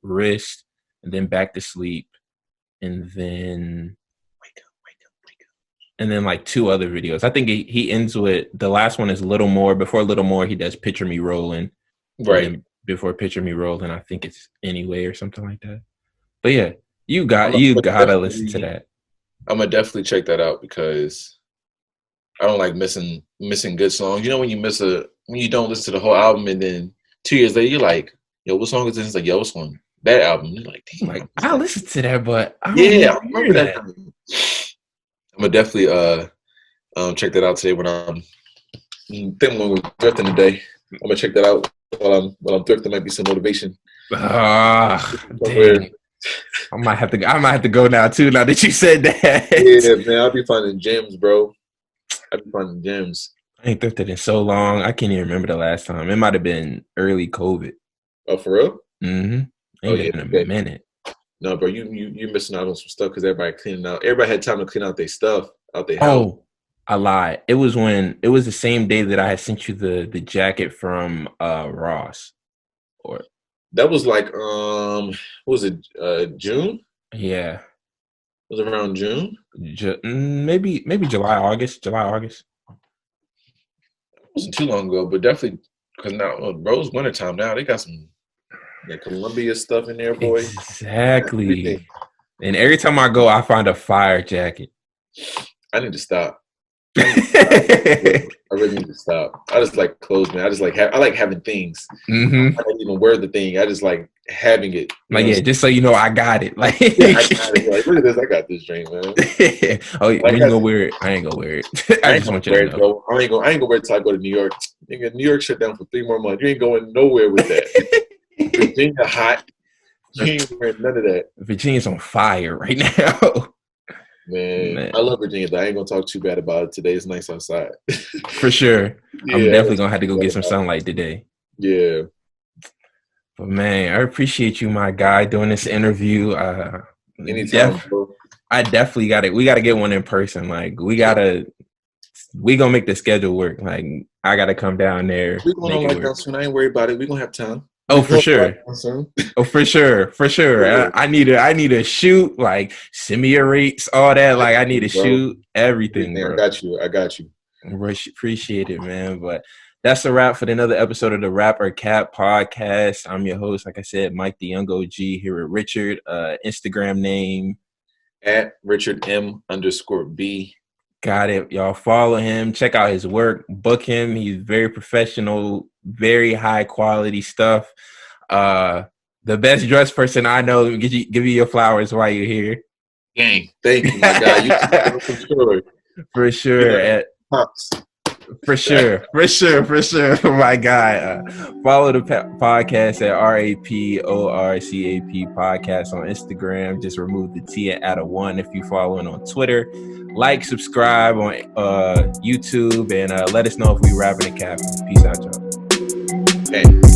Speaker 1: Wrist, and then Back to Sleep, and then like two other videos. I think he ends with the last one is Little More. Before Little More, he does Picture Me Rolling. And
Speaker 2: Right.
Speaker 1: then before Picture Me Rolling, I think it's Anyway or something like that. But yeah,
Speaker 2: I'm
Speaker 1: you gotta listen to
Speaker 2: definitely
Speaker 1: that.
Speaker 2: I'm gonna definitely check that out because I don't like missing good songs. You know when you don't listen to the whole album and then 2 years later you're like, yo, what song is this? It's like, yo, what's one? That album. You're like,
Speaker 1: I'm
Speaker 2: damn, I
Speaker 1: like,
Speaker 2: missed
Speaker 1: I
Speaker 2: that.
Speaker 1: listened to that, but I don't
Speaker 2: Yeah, I
Speaker 1: remember
Speaker 2: remember
Speaker 1: hearing
Speaker 2: that
Speaker 1: that.
Speaker 2: time. I'm gonna definitely check that out today when when we're thrifting today. I'm gonna check that out while I'm thrifting. Might be some motivation.
Speaker 1: Ah,
Speaker 2: Somewhere.
Speaker 1: dang. I might have to go now too. Now that you said
Speaker 2: Yeah,
Speaker 1: that,
Speaker 2: man, I'll be finding gems, bro. I'll be finding gems.
Speaker 1: I ain't thrifted in so long. I can't even remember the last time. It might have been early COVID.
Speaker 2: Oh, for real?
Speaker 1: Mm-hmm.
Speaker 2: Oh
Speaker 1: Ain't
Speaker 2: yeah.
Speaker 1: been in a
Speaker 2: Okay.
Speaker 1: minute.
Speaker 2: No, bro, you missing out on some stuff because everybody cleaning out. Everybody had time to clean out their stuff out their house.
Speaker 1: Oh, I lied. It was the same day that I had sent you the jacket from Ross. Or
Speaker 2: That was like what was it June?
Speaker 1: yeah,
Speaker 2: It was around June.
Speaker 1: maybe July, August.
Speaker 2: It wasn't too long ago, but definitely because now bro, it's wintertime now. They got some Columbia stuff in there, boy.
Speaker 1: Exactly.
Speaker 2: Everything.
Speaker 1: And every time I go, I find a fire jacket.
Speaker 2: I need to stop. I really need to stop. I just like clothes, man. I like having things.
Speaker 1: Mm-hmm.
Speaker 2: I don't even wear the thing. I just like having it.
Speaker 1: Like, yeah, just so you know, I got it. Like,
Speaker 2: yeah, I got it. Like, look at this. I got this drink, man.
Speaker 1: Oh,
Speaker 2: Like,
Speaker 1: when you gonna wear it? I ain't gonna wear it. I just want you to know.
Speaker 2: Bro. I ain't gonna wear it till I go to New York. Nigga, New York shut down for 3 more months. You ain't going nowhere with that. Virginia hot. You ain't wearing none of that.
Speaker 1: Virginia's on fire right now.
Speaker 2: Man, I love Virginia, though. I ain't gonna talk too bad about it today. It's nice outside.
Speaker 1: For sure.
Speaker 2: Yeah,
Speaker 1: I'm definitely gonna have to go get some sunlight today.
Speaker 2: Yeah.
Speaker 1: But man, I appreciate you, my guy, doing this interview.
Speaker 2: Anytime, bro.
Speaker 1: I definitely got it. We gotta get one in person. Like, we gonna make the schedule work. Like, I gotta come down there.
Speaker 2: We're going on lockdown soon. I ain't worried about it. We're gonna have time.
Speaker 1: Oh, for sure. Oh, for sure. For sure. Yeah. I need a shoot, like, send me your rates, all that. Like, I need to shoot everything, bro.
Speaker 2: I got you.
Speaker 1: Appreciate it, man. But that's a wrap for another episode of the Rapper Cap Podcast. I'm your host, like I said, Mike the Young OG here with Richard. Instagram name
Speaker 2: at RichardM_B.
Speaker 1: Got it. Y'all follow him. Check out his work. Book him. He's very professional, very high quality stuff. The best dressed person I know. Give you your flowers while you're here.
Speaker 2: Gang. Thank you, my guy. You for sure.
Speaker 1: For sure.
Speaker 2: Yeah.
Speaker 1: For sure, my guy. Follow the podcast at RAPORCAP podcast on Instagram. Just remove the T and add a 1 if you following on Twitter. Like, subscribe on YouTube, and let us know if we rapping and capping. Peace out, y'all.
Speaker 2: Hey.